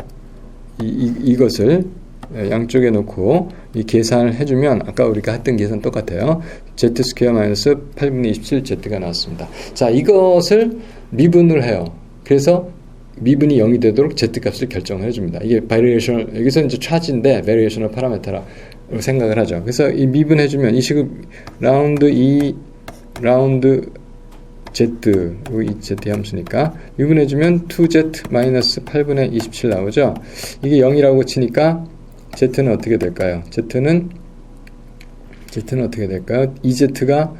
양쪽에 놓고 이 계산을 해주면 아까 우리가 했던 계산 똑같아요. Z 스퀘어 마이너스 8분의 27Z가 나왔습니다. 자, 이것을 미분을 해요. 그래서 미분이 0이 되도록 Z값을 결정을 해줍니다. 이게 베리에이셔널, 여기서 이제 차지인데 베리에이셔널 파라메타라고 생각을 하죠. 그래서 이 미분해주면 이 식을 라운드 Z, 이 Z 함수니까 미분해주면 2Z 마이너스 8분의 27 나오죠. 이게 0이라고 치니까 Z는 어떻게 될까요? Z는 어떻게 될까요? 2Z가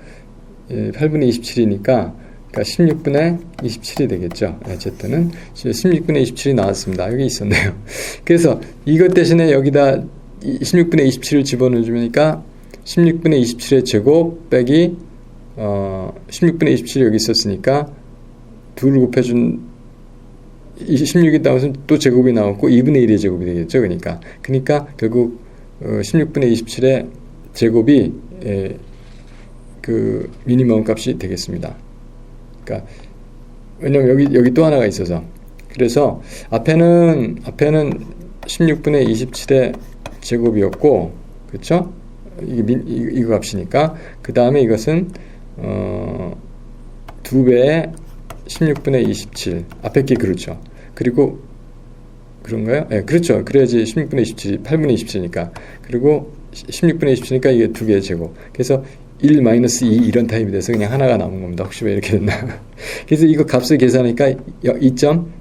8분의 27이니까 그러니까 16분의 27이 되겠죠. Z는 16분의 27이 나왔습니다. 여기 있었네요. 그래서 이것 대신에 여기다 16분의 27을 집어넣어주니까 16분의 27의 제곱 빼기 16분의 27이 여기 있었으니까 2를 곱해준 16이 나와서 또 제곱이 나왔고 2분의 1의 제곱이 되겠죠. 그러니까 결국 16분의 27의 제곱이 그 미니멈 값이 되겠습니다. 그러니까 왜냐면 여기 또 하나가 있어서 그래서 앞에는 16분의 27의 제곱이었고 그렇죠? 이거 값이니까 그 다음에 이것은 2배의 16분의 27 앞에 게 그렇죠. 그리고 그런가요? 네, 그렇죠. 그래야지 16분의 27 8분의 27이니까 그리고 16분의 27이니까 이게 2개의 제곱. 그래서 1 마이너스 2 이런 타입이 돼서 그냥 하나가 남은 겁니다. 혹시 왜 이렇게 됐나. 그래서 이거 값을 계산하니까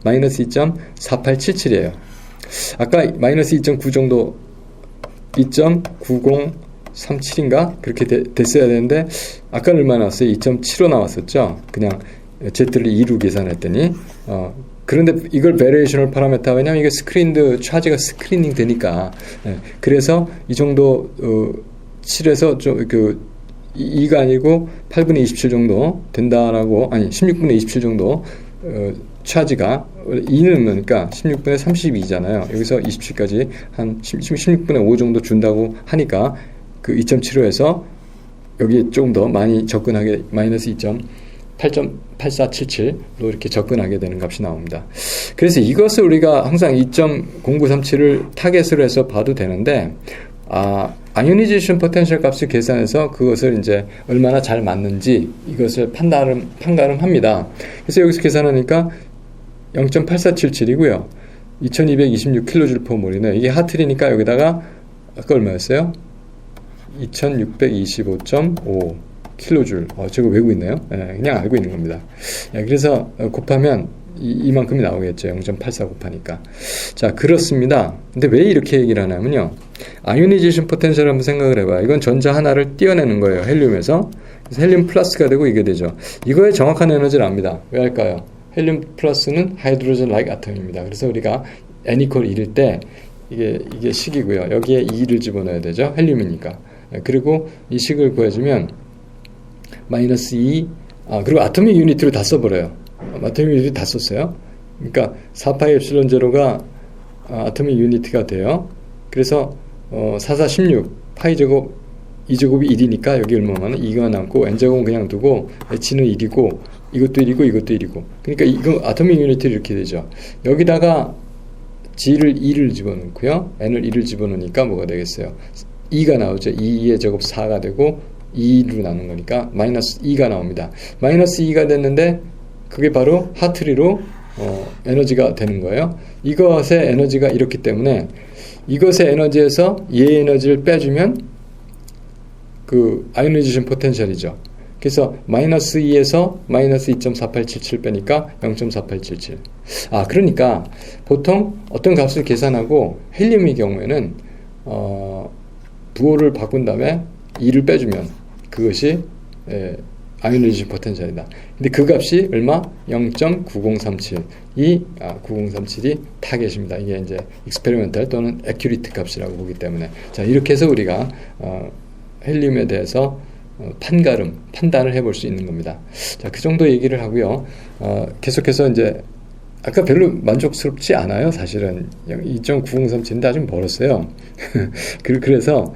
마이너스 2.4877이에요. 아까 마이너스 2.9 정도 2.9037인가? 그렇게 됐어야 되는데 아까는 얼마 나왔어요? 2.75 나왔었죠? 그냥 Z를 2로 계산했더니 그런데 이걸 베리에이셔널 파라메타 왜냐면 이게 스크린드 차지가 스크리닝 되니까 그래서 이 정도 7에서 좀 2가 아니고 8분의 27 정도 된다라고 16분의 27 정도 차지가 2는 그러니까 16분의 32잖아요. 여기서 27까지 한 16분의 5 정도 준다고 하니까 그 2.75에서 여기 조금 더 많이 접근하게 마이너스 8.8477로 이렇게 접근하게 되는 값이 나옵니다. 그래서 이것을 우리가 항상 2.0937을 타겟으로 해서 봐도 되는데 아이오니제이션 포텐셜 값을 계산해서 그것을 이제 얼마나 잘 맞는지 이것을 판가름합니다. 그래서 여기서 계산하니까 0.8477이고요. 2226kJ/몰이네. 이게 하트리니까 여기다가 아까 얼마였어요? 2625.5 킬로줄. 저거 외우고 있네요. 그냥 알고 있는 겁니다. 그래서 곱하면 이만큼이 나오겠죠. 0.84 곱하니까. 자, 그렇습니다. 근데 왜 이렇게 얘기를 하냐면요. 아이오니제이션 포텐셜을 한번 생각을 해봐요. 이건 전자 하나를 띄어내는 거예요. 헬륨에서. 그래서 헬륨 플러스가 되고 이게 되죠. 이거의 정확한 에너지를 압니다. 왜 할까요? 헬륨 플러스는 하이드로젠 라이크 아톰입니다. 그래서 우리가 n = 1일 때 이게 식이고요. 여기에 2를 집어넣어야 되죠. 헬륨이니까. 그리고 이 식을 구해주면 마이너스 2 그리고 아토믹 유니트로 다 써버려요. 아토믹 유니트 다 썼어요. 그러니까 4파이 엡실론 제로가 아토믹 유니트가 돼요. 그래서 4416 파이 제곱 2제곱이 1이니까 여기 얼마면 2가 남고 n제곱은 그냥 두고 h는 1이고 이것도 1이고 이것도 1이고 그러니까 이거 아토믹 유니트를 이렇게 되죠. 여기다가 g를 2를 집어넣고요. n을 1을 집어넣으니까 뭐가 되겠어요? 2가 나오죠. 2의 제곱 4가 되고 2로 나눈 거니까 마이너스 2가 나옵니다. 마이너스 2가 됐는데 그게 바로 하트리로 에너지가 되는 거예요. 이것의 에너지가 이렇기 때문에 이것의 에너지에서 얘의 에너지를 빼주면 그 아이오니제이션 포텐셜이죠. 그래서 마이너스 2에서 마이너스 2.4877 빼니까 0.4877. 그러니까 보통 어떤 값을 계산하고 헬륨의 경우에는 부호를 바꾼 다음에 2를 빼주면 그것이 아이오니제이션 포텐셜이다. 근데 그 값이 얼마? 0.9037. 9037이 타겟입니다. 이게 이제 익스페리멘탈 또는 애큐리트 값이라고 보기 때문에. 자, 이렇게 해서 우리가 헬륨에 대해서 판단을 해볼 수 있는 겁니다. 자, 그 정도 얘기를 하고요. 계속해서 이제 아까 별로 만족스럽지 않아요. 사실은 2.9037인데 아주 멀었어요. 그래서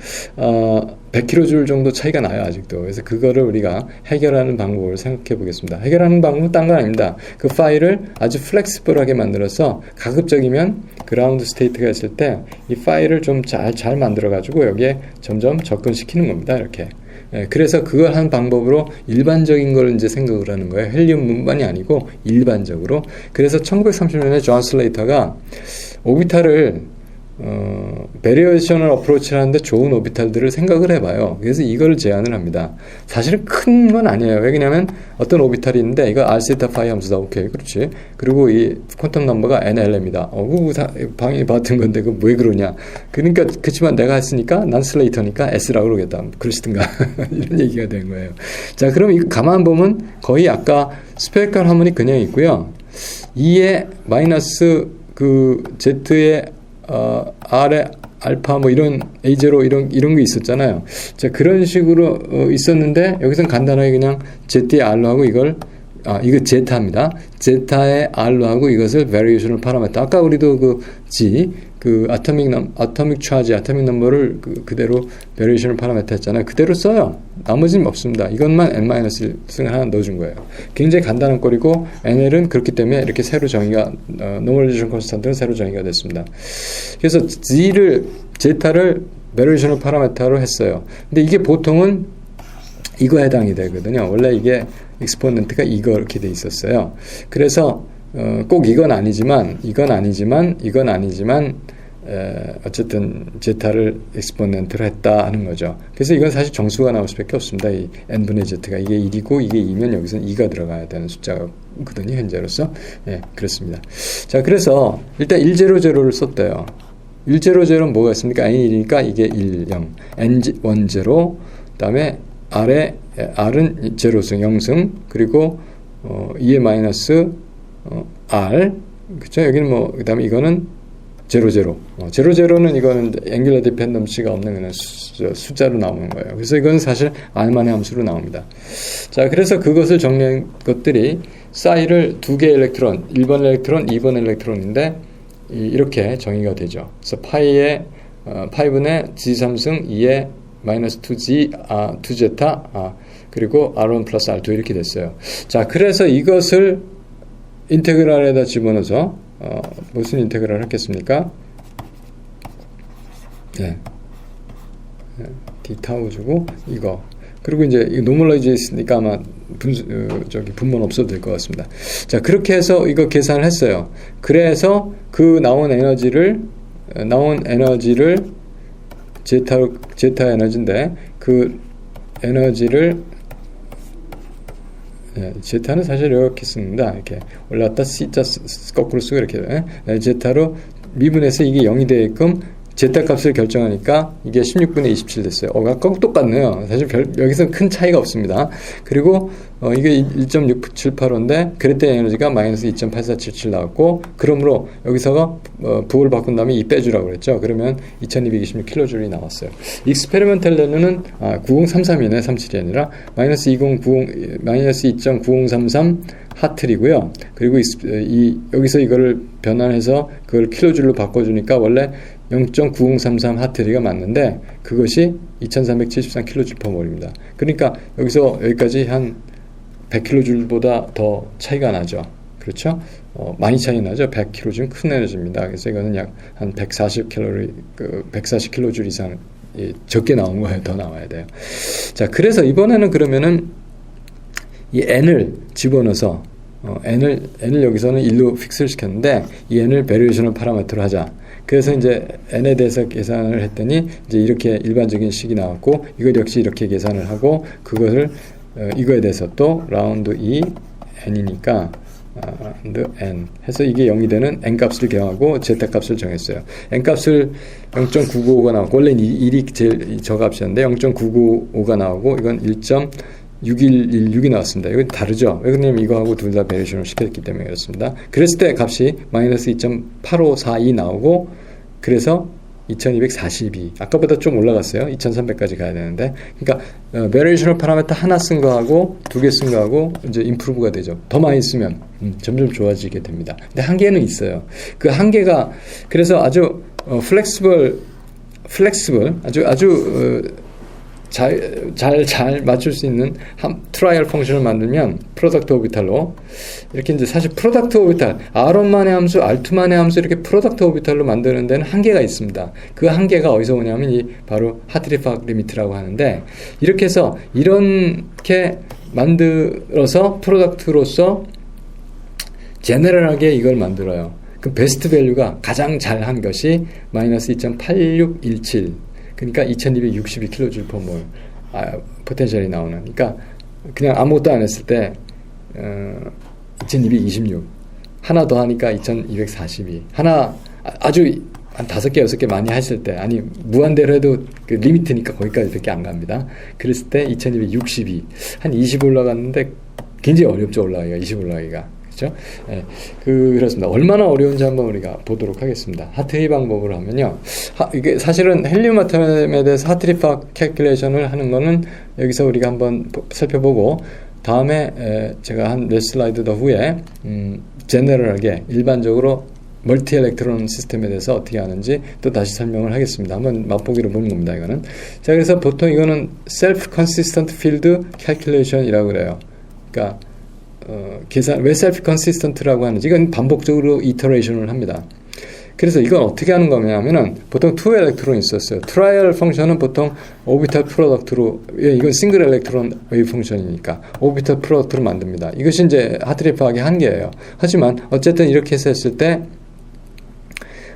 100kJ 정도 차이가 나요. 아직도. 그래서 그거를 우리가 해결하는 방법을 생각해 보겠습니다. 해결하는 방법은 딴 건 아닙니다. 그 파일을 아주 플렉시블하게 만들어서 가급적이면 그라운드 스테이트가 있을 때 이 파일을 좀 잘 만들어 가지고 여기에 점점 접근시키는 겁니다. 이렇게. 그래서 그걸 한 방법으로 일반적인 걸 이제 생각을 하는 거예요. 헬륨뿐만이 아니고 일반적으로. 그래서 1930년에 존 슬레이터가 오비탈을 베리에이션을 어프로치를 하는데 좋은 오비탈들을 생각을 해봐요. 그래서 이걸 제안을 합니다. 사실은 큰 건 아니에요. 왜냐면 어떤 오비탈이 있는데 이거 알세타 파이 함수다. 오케이, 그렇지. 그리고 이 퀀텀 넘버가 NLM이다. 방이 받은 건데 그 왜 그러냐. 그러니까 그렇지만 내가 했으니까 난 슬레이터니까 S라고 그러겠다. 그러시든가 이런 얘기가 된 거예요. 자, 그럼 이거 가만 보면 거의 아까 스페리컬 하모닉 그냥 있고요. 2의 마이너스 그 Z의 R의 알파 뭐 이런 A0 이런 게 있었잖아요. 자, 그런 식으로 있었는데 여기서는 간단하게 그냥 Z의 R로 하고 이걸 이거 제타입니다. 제타의 R로 하고 이것을 variational parameter. 아까 우리도 그 아토믹 차지, 아토믹 넘버를 그대로 variational parameter 했잖아요. 그대로 써요. 나머지는 없습니다. 이것만 n-1승을 하나 넣어준 거예요. 굉장히 간단한 꼴이고 NL은 그렇기 때문에 이렇게 새로 정의가 normalization constant는 새로 정의가 됐습니다. 그래서 제타를 variational parameter로 했어요. 근데 이게 보통은 이거에 해당이 되거든요. 원래 이게 익스포넨트가 이렇게 돼 있었어요. 그래서 꼭 이건 아니지만 어쨌든 제타를 익스포넨트로 했다 하는 거죠. 그래서 이건 사실 정수가 나올 수밖에 없습니다. 이 n분의 z가 이게 1이고 이게 2면 여기서는 2가 들어가야 되는 숫자거든요. 현재로서. 그렇습니다. 자, 그래서 일단 100를 썼대요. 100는 뭐가 있습니까? n1이니까 이게 10, n10, 그다음에 R은 제로승, 0승, 그리고 2의 마이너스 R, 그쵸? 여기는 그 다음에 이거는 제로는 이거는 앵귤러 디펜던시가 없는 그냥 숫자로 나오는 거예요. 그래서 이건 사실 R만의 함수로 나옵니다. 자, 그래서 그것을 정리한 것들이 싸이를 두 개의 엘렉트론, 1번 엘렉트론, 2번 엘렉트론인데 이렇게 정의가 되죠. 그래서 파이의 5분의 G3승 2의 마이너스 2제타 그리고 R1 플러스 R2 이렇게 됐어요. 자, 그래서 이것을 인테그랄에다 집어넣어서 무슨 인테그랄을 했겠습니까? 네. d 타우 주고 이거 그리고 이제 노멀라이즈 했으니까 아마 분모는 없어도 될 것 같습니다. 자, 그렇게 해서 이거 계산을 했어요. 그래서 그 나온 에너지를 제타 에너지인데 그 에너지를 제타는 사실 이렇게 씁니다. 이렇게 올라갔다 C자 거꾸로 쓰고 이렇게 제타로 미분해서 이게 0이 되게끔 제타 값을 결정하니까 이게 16분의 27 됐어요. 꼭 똑같네요. 사실 여기서 큰 차이가 없습니다. 그리고 이게 1.6785인데 그랬던 에너지가 마이너스 2.8477 나왔고, 그러므로 여기서가 부호를 바꾼 다음에 이 빼주라고 그랬죠. 그러면 2226kJ이 나왔어요. 익스페리멘탈 밸류는 9033이네, 37이 아니라 마이너스 2.9033 하틀이고요. 그리고 여기서 이거를 변환해서 그걸 킬로줄로 바꿔주니까 원래 0.9033 하트리가 맞는데 그것이 2373kJ/몰입니다. 그러니까 여기서 여기까지 한 100kJ보다 더 차이가 나죠. 그렇죠? 많이 차이 나죠. 100kJ 큰 에너지입니다. 그래서 이거는 약 한 140kJ 이상 적게 나온 거예요. 더 나와야 돼요. 자, 그래서 이번에는 그러면은 이 n을 집어넣어서 n을 여기서는 1로 픽스를 시켰는데 이 n을 베리에이셔널 파라미터로 하자. 그래서 이제 n에 대해서 계산을 했더니 이제 이렇게 일반적인 식이 나왔고, 이걸 역시 이렇게 계산을 하고 그것을 이거에 대해서 또 라운드 n이니까 n 해서 이게 0이 되는 n 값을 기하고 제타 값을 정했어요. n 값을 0.995가 나왔고, 원래 1이 제일 저 값이었는데 0.995가 나오고 이건 1.6116이 나왔습니다. 이건 다르죠. 왜냐면 이거하고 둘 다 베리에이션을 시켰기 때문에 그렇습니다. 그랬을 때 값이 마이너스 2.8542 나오고, 그래서 2242. 아까보다 좀 올라갔어요. 2300까지 가야 되는데. 그러니까 베리에이셔널 파라미터 하나 쓴 거하고 두 개 쓴 거하고 이제 임프루브가 되죠. 더 많이 쓰면 점점 좋아지게 됩니다. 근데 한계는 있어요. 그 한계가 그래서 아주 플렉시블 아주 잘 맞출 수 있는 트라이얼 펑션을 만들면 프로덕트 오비탈로 이렇게 이제 사실 프로덕트 오비탈 R1만의 함수, R2만의 함수 이렇게 프로덕트 오비탈로 만드는 데는 한계가 있습니다. 그 한계가 어디서 오냐면 이 바로 하트리팍 리미트라고 하는데, 이렇게 해서 이렇게 만들어서 프로덕트로서 제너럴하게 이걸 만들어요. 그 베스트 밸류가 가장 잘한 것이 마이너스 2.8617 그러니까 2262kJ/몰 포텐셜이 나오는. 그러니까 그냥 아무것도 안 했을 때 2226 하나 더 하니까 2242 하나 아주 한 5개 6개 많이 했을 때, 아니 무한대로 해도 그 리미트니까 거기까지밖에 안 갑니다. 그랬을 때 2262 한 20 올라갔는데 굉장히 어렵죠. 올라가기가 20 올라가기가. 그렇죠? 예, 그렇습니다. 얼마나 어려운지 한번 우리가 보도록 하겠습니다. 하트리 방법으로 하면요. 이게 사실은 헬륨 아톰에 대해서 하트리팍 캘큘레이션을 하는 거는 여기서 우리가 한번 살펴보고, 다음에 제가 한 몇 슬라이드 더 후에 제너럴하게 일반적으로 멀티 엘렉트론 시스템에 대해서 어떻게 하는지 또 다시 설명을 하겠습니다. 한번 맛보기로 보는 겁니다. 이거는. 자, 그래서 보통 이거는 self consistent field calculation이라고 그래요. 그러니까 계산, 왜 self consistent라고 하는지, 이건 반복적으로 이터레이션을 합니다. 그래서 이건 어떻게 하는 거냐면은 보통 2 엘렉트론이 있었어요. 트라이얼 펑션은 보통 오비탈 프로덕트로, 이건 싱글 엘렉트론 웨이브 펑션이니까 오비탈 프로덕트로 만듭니다. 이것이 이제 하트리팍의 한계예요. 하지만 어쨌든 이렇게 해서 했을 때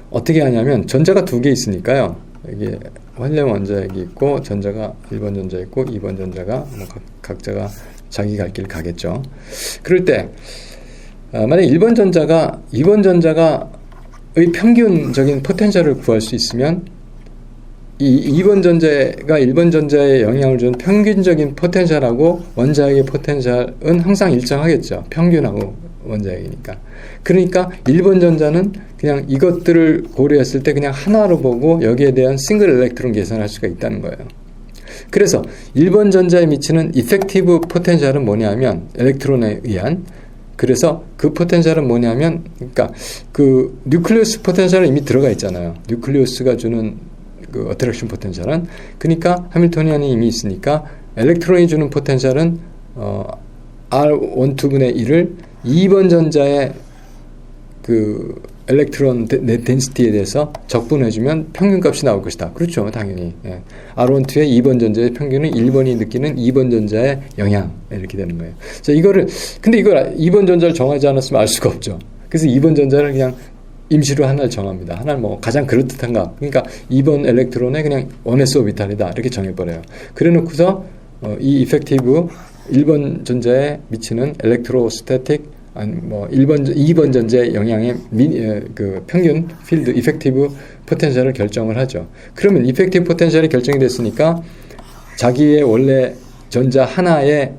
어떻게 하냐면 전자가 2개 있으니까요. 여기 헬륨 원자핵이 있고 전자가 1번 전자 있고 2번 전자가 각자가 자기 갈 길 가겠죠. 그럴 때 만약 1번 전자가 2번 전자가의 평균적인 포텐셜을 구할 수 있으면 이 2번 전자가 1번 전자에 영향을 주는 평균적인 포텐셜하고 원자핵의 포텐셜은 항상 일정하겠죠. 평균하고 원자핵이니까. 그러니까 1번 전자는 그냥 이것들을 고려했을 때 그냥 하나로 보고 여기에 대한 싱글 엘렉트론 계산할 수가 있다는 거예요. 그래서 1번 전자에 미치는 이펙티브 포텐셜은 뭐냐면 엘렉트론에 의한, 그래서 그 포텐셜은 뭐냐면, 그러니까 그 뉴클리우스 포텐셜은 이미 들어가 있잖아요. 뉴클리우스가 주는 그 어트랙션 포텐셜은. 그러니까 하밀토니안이 이미 있으니까 엘렉트론이 주는 포텐셜은 R12분의 1을 2번 전자의 그 엘렉트론 덴시티에 대해서 적분해주면 평균값이 나올 것이다. 그렇죠, 당연히. 예. R12의 2번 전자의 평균은 1번이 느끼는 2번 전자의 영향, 이렇게 되는 거예요. 자, 근데 이걸 2번 전자를 정하지 않았으면 알 수가 없죠. 그래서 2번 전자를 그냥 임시로 하나를 정합니다. 하나를 뭐 가장 그럴듯한 값. 그러니까 2번 엘렉트론에 그냥 1s 오비탈이다. 이렇게 정해버려요. 그래 놓고서 이 이펙티브 1번 전자에 미치는 엘렉트로스태틱, 뭐 2번 전자의 영향의 그 평균 필드 이펙티브 포텐셜을 결정을 하죠. 그러면 이펙티브 포텐셜이 결정이 됐으니까 자기의 원래 전자 하나의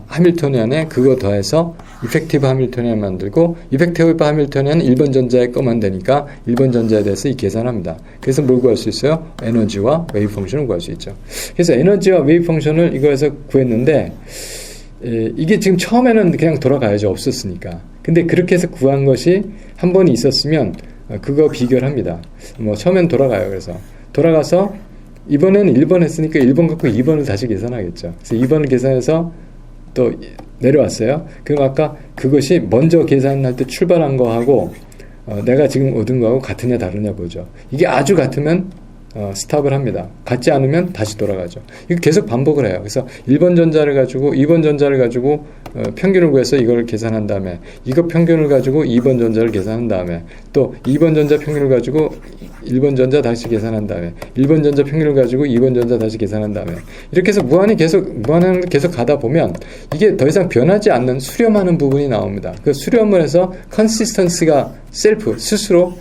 하밀토니안에 그거 더해서 이펙티브 하밀토니안 만들고, 이펙티브 하밀토니안은 1번 전자에 거만 되니까 1번 전자에 대해서 이 계산합니다. 그래서 뭘 구할 수 있어요? 에너지와 웨이브 펑션을 구할 수 있죠. 그래서 에너지와 웨이브 펑션을 이거에서 구했는데, 이게 지금 처음에는 그냥 돌아가야죠. 없었으니까. 근데 그렇게 해서 구한 것이 한 번이 있었으면 그거 비교를 합니다. 뭐 처음엔 돌아가요. 그래서 돌아가서 이번에는 1번 했으니까 1번 갖고 2번을 다시 계산하겠죠. 그래서 2번을 계산해서 또 내려왔어요. 그럼 아까 그것이 먼저 계산할 때 출발한 거하고 내가 지금 얻은 거하고 같으냐 다르냐 보죠. 이게 아주 같으면 스탑을 합니다. 같지 않으면 다시 돌아가죠. 이거 계속 반복을 해요. 그래서 1번 전자를 가지고 2번 전자를 가지고 평균을 구해서 이걸 계산한 다음에, 이거 평균을 가지고 2번 전자를 계산한 다음에, 또 2번 전자 평균을 가지고 1번 전자 다시 계산한 다음에, 1번 전자 평균을 가지고 2번 전자 다시 계산한 다음에, 이렇게 해서 무한히 계속 가다 보면 이게 더 이상 변하지 않는 수렴하는 부분이 나옵니다. 그 수렴을 해서 컨시스턴스가 스스로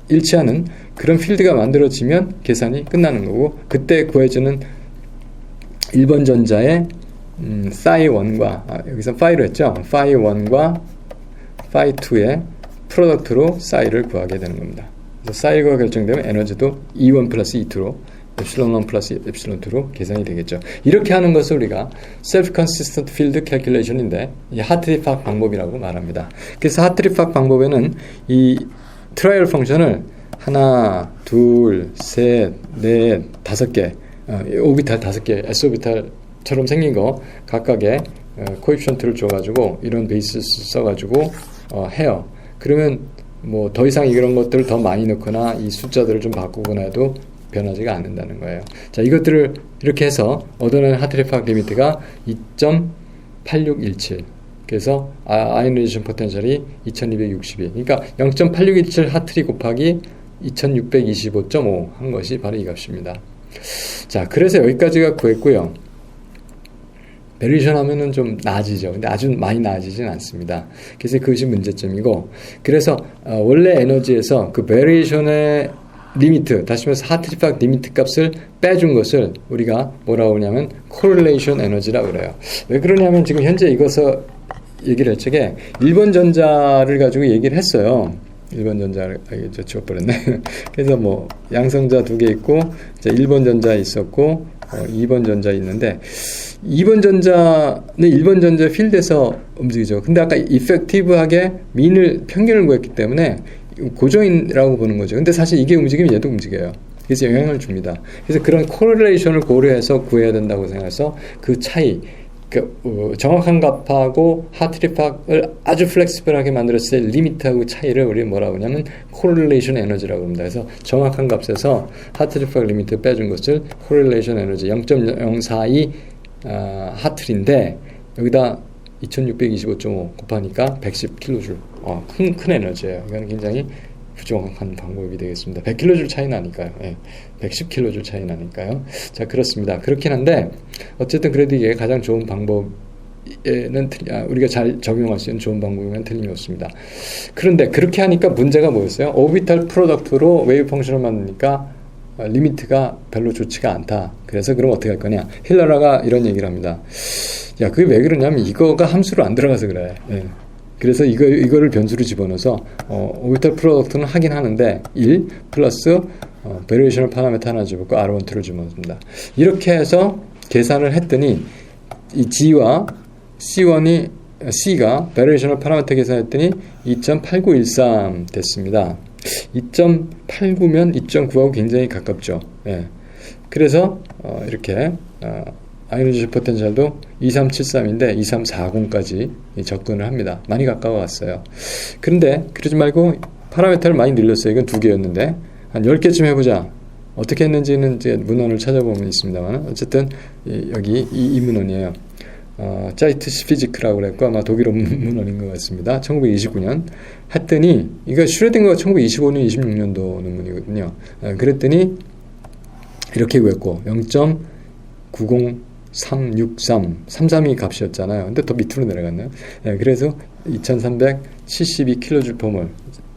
일치하는 그런 필드가 만들어지면 계산이 끝나는 거고, 그때 구해지는 1번 전자의 phi1과 여기서 phi로 했죠. phi1과 phi2의 프로덕트로 psi를 구하게 되는 겁니다. 그래서 psi가 결정되면 에너지도 E1 플러스 E2로 epsilon1 플러스 epsilon2로 계산이 되겠죠. 이렇게 하는 것을 우리가 self-consistent field calculation인데, 이 하트리팍 방법이라고 말합니다. 그래서 하트리팍 방법에는 이 트라이얼 펑션을 하나, 둘, 셋, 넷, 5개, 오비탈 5개, S오비탈처럼 생긴 거 각각의 코에피션트를 줘가지고 이런 베이스 써가지고 해요. 그러면 뭐 더 이상 이런 것들을 더 많이 넣거나 이 숫자들을 좀 바꾸거나 해도 변하지가 않는다는 거예요. 자, 이것들을 이렇게 해서 얻어낸 하트리팍 리미트가 2.8617. 그래서 아이오나이제이션 포텐셜이 2262. 그러니까 0.8617 하트리 곱하기 2625.5 한 것이 바로 이 값입니다. 자, 그래서 여기까지가 구했고요. 베리에이션 하면은 좀 나아지죠. 근데 아주 많이 나아지진 않습니다. 그래서 그것이 문제점이고, 그래서 원래 에너지에서 그 베리에이션의 리미트, 다시 말해서 하트리팍 리미트 값을 빼준 것을 우리가 뭐라고 하냐면 코릴레이션 에너지라고 그래요. 왜 그러냐면 지금 현재 이것을 얘기를 할 적에 1번 전자를 가지고 얘기를 했어요. 1번 전자를 저 지워버렸네. 그래서 뭐 양성자 2개 있고, 이제 1번 전자 있었고 2번 전자 있는데, 2번 전자는 1번 전자 필드에서 움직이죠. 근데 아까 이펙티브하게 평균을 구했기 때문에 고정이라고 보는 거죠. 근데 사실 이게 움직이면 얘도 움직여요. 그래서 영향을 줍니다. 그래서 그런 코릴레이션을 고려해서 구해야 된다고 생각해서 그 차이, 정확한 값하고 하트리팍을 아주 플렉시블하게 만들었을 때 리미트하고 차이를 우리 뭐라고 하냐면 코릴레이션 에너지라고 합니다. 그래서 정확한 값에서 하트리팍 리미트 빼준 것을 코릴레이션 에너지 0.042 하트리인데, 여기다 2625.5 곱하니까 110kJ. 큰 에너지예요. 이건 굉장히 부정확한 방법이 되겠습니다. 100kJ 차이 나니까요. 110kJ 차이 나니까요. 자, 그렇습니다. 그렇긴 한데 어쨌든 그래도 이게 가장 좋은 방법에는 우리가 잘 적용할 수 있는 좋은 방법이면 틀림이 없습니다. 그런데 그렇게 하니까 문제가 뭐였어요? 오비탈 프로덕트로 웨이브 펑션을 만드니까 리미트가 별로 좋지가 않다. 그래서 그럼 어떻게 할 거냐? 힐러라가 이런 얘기를 합니다. 야, 그게 왜 그러냐면 이거가 함수로 안 들어가서 그래. 예. 그래서 이거를 변수로 집어넣어서 오비탈 프로덕트는 하긴 하는데 1 플러스 베리에이셔널 파라미터 하나 집어넣고 R12를 집어넣습니다. 이렇게 해서 계산을 했더니 이 G와 C가 베리에이셔널 파라미터 계산했더니 2.8913 됐습니다. 2.89면 2.9하고 굉장히 가깝죠. 예. 그래서 이렇게 아이오니즘 포텐셜도 2373인데 2340까지 접근을 합니다. 많이 가까워왔어요. 그런데 그러지 말고 파라미터를 많이 늘렸어요. 이건 2개였는데 한 10개쯤 해보자. 어떻게 했는지는 이제 문헌을 찾아보면 있습니다만 어쨌든 여기 이 문헌이에요. 짜이트시 피지크라고 그랬고 아마 독일어 문헌인 것 같습니다. 1929년 했더니 이거 슈레딩거가 1925년 26년도 논문이거든요. 그랬더니 이렇게 구했고 0.90363 값이었잖아요. 근데 더 밑으로 내려갔네요. 그래서 2372kJ/mol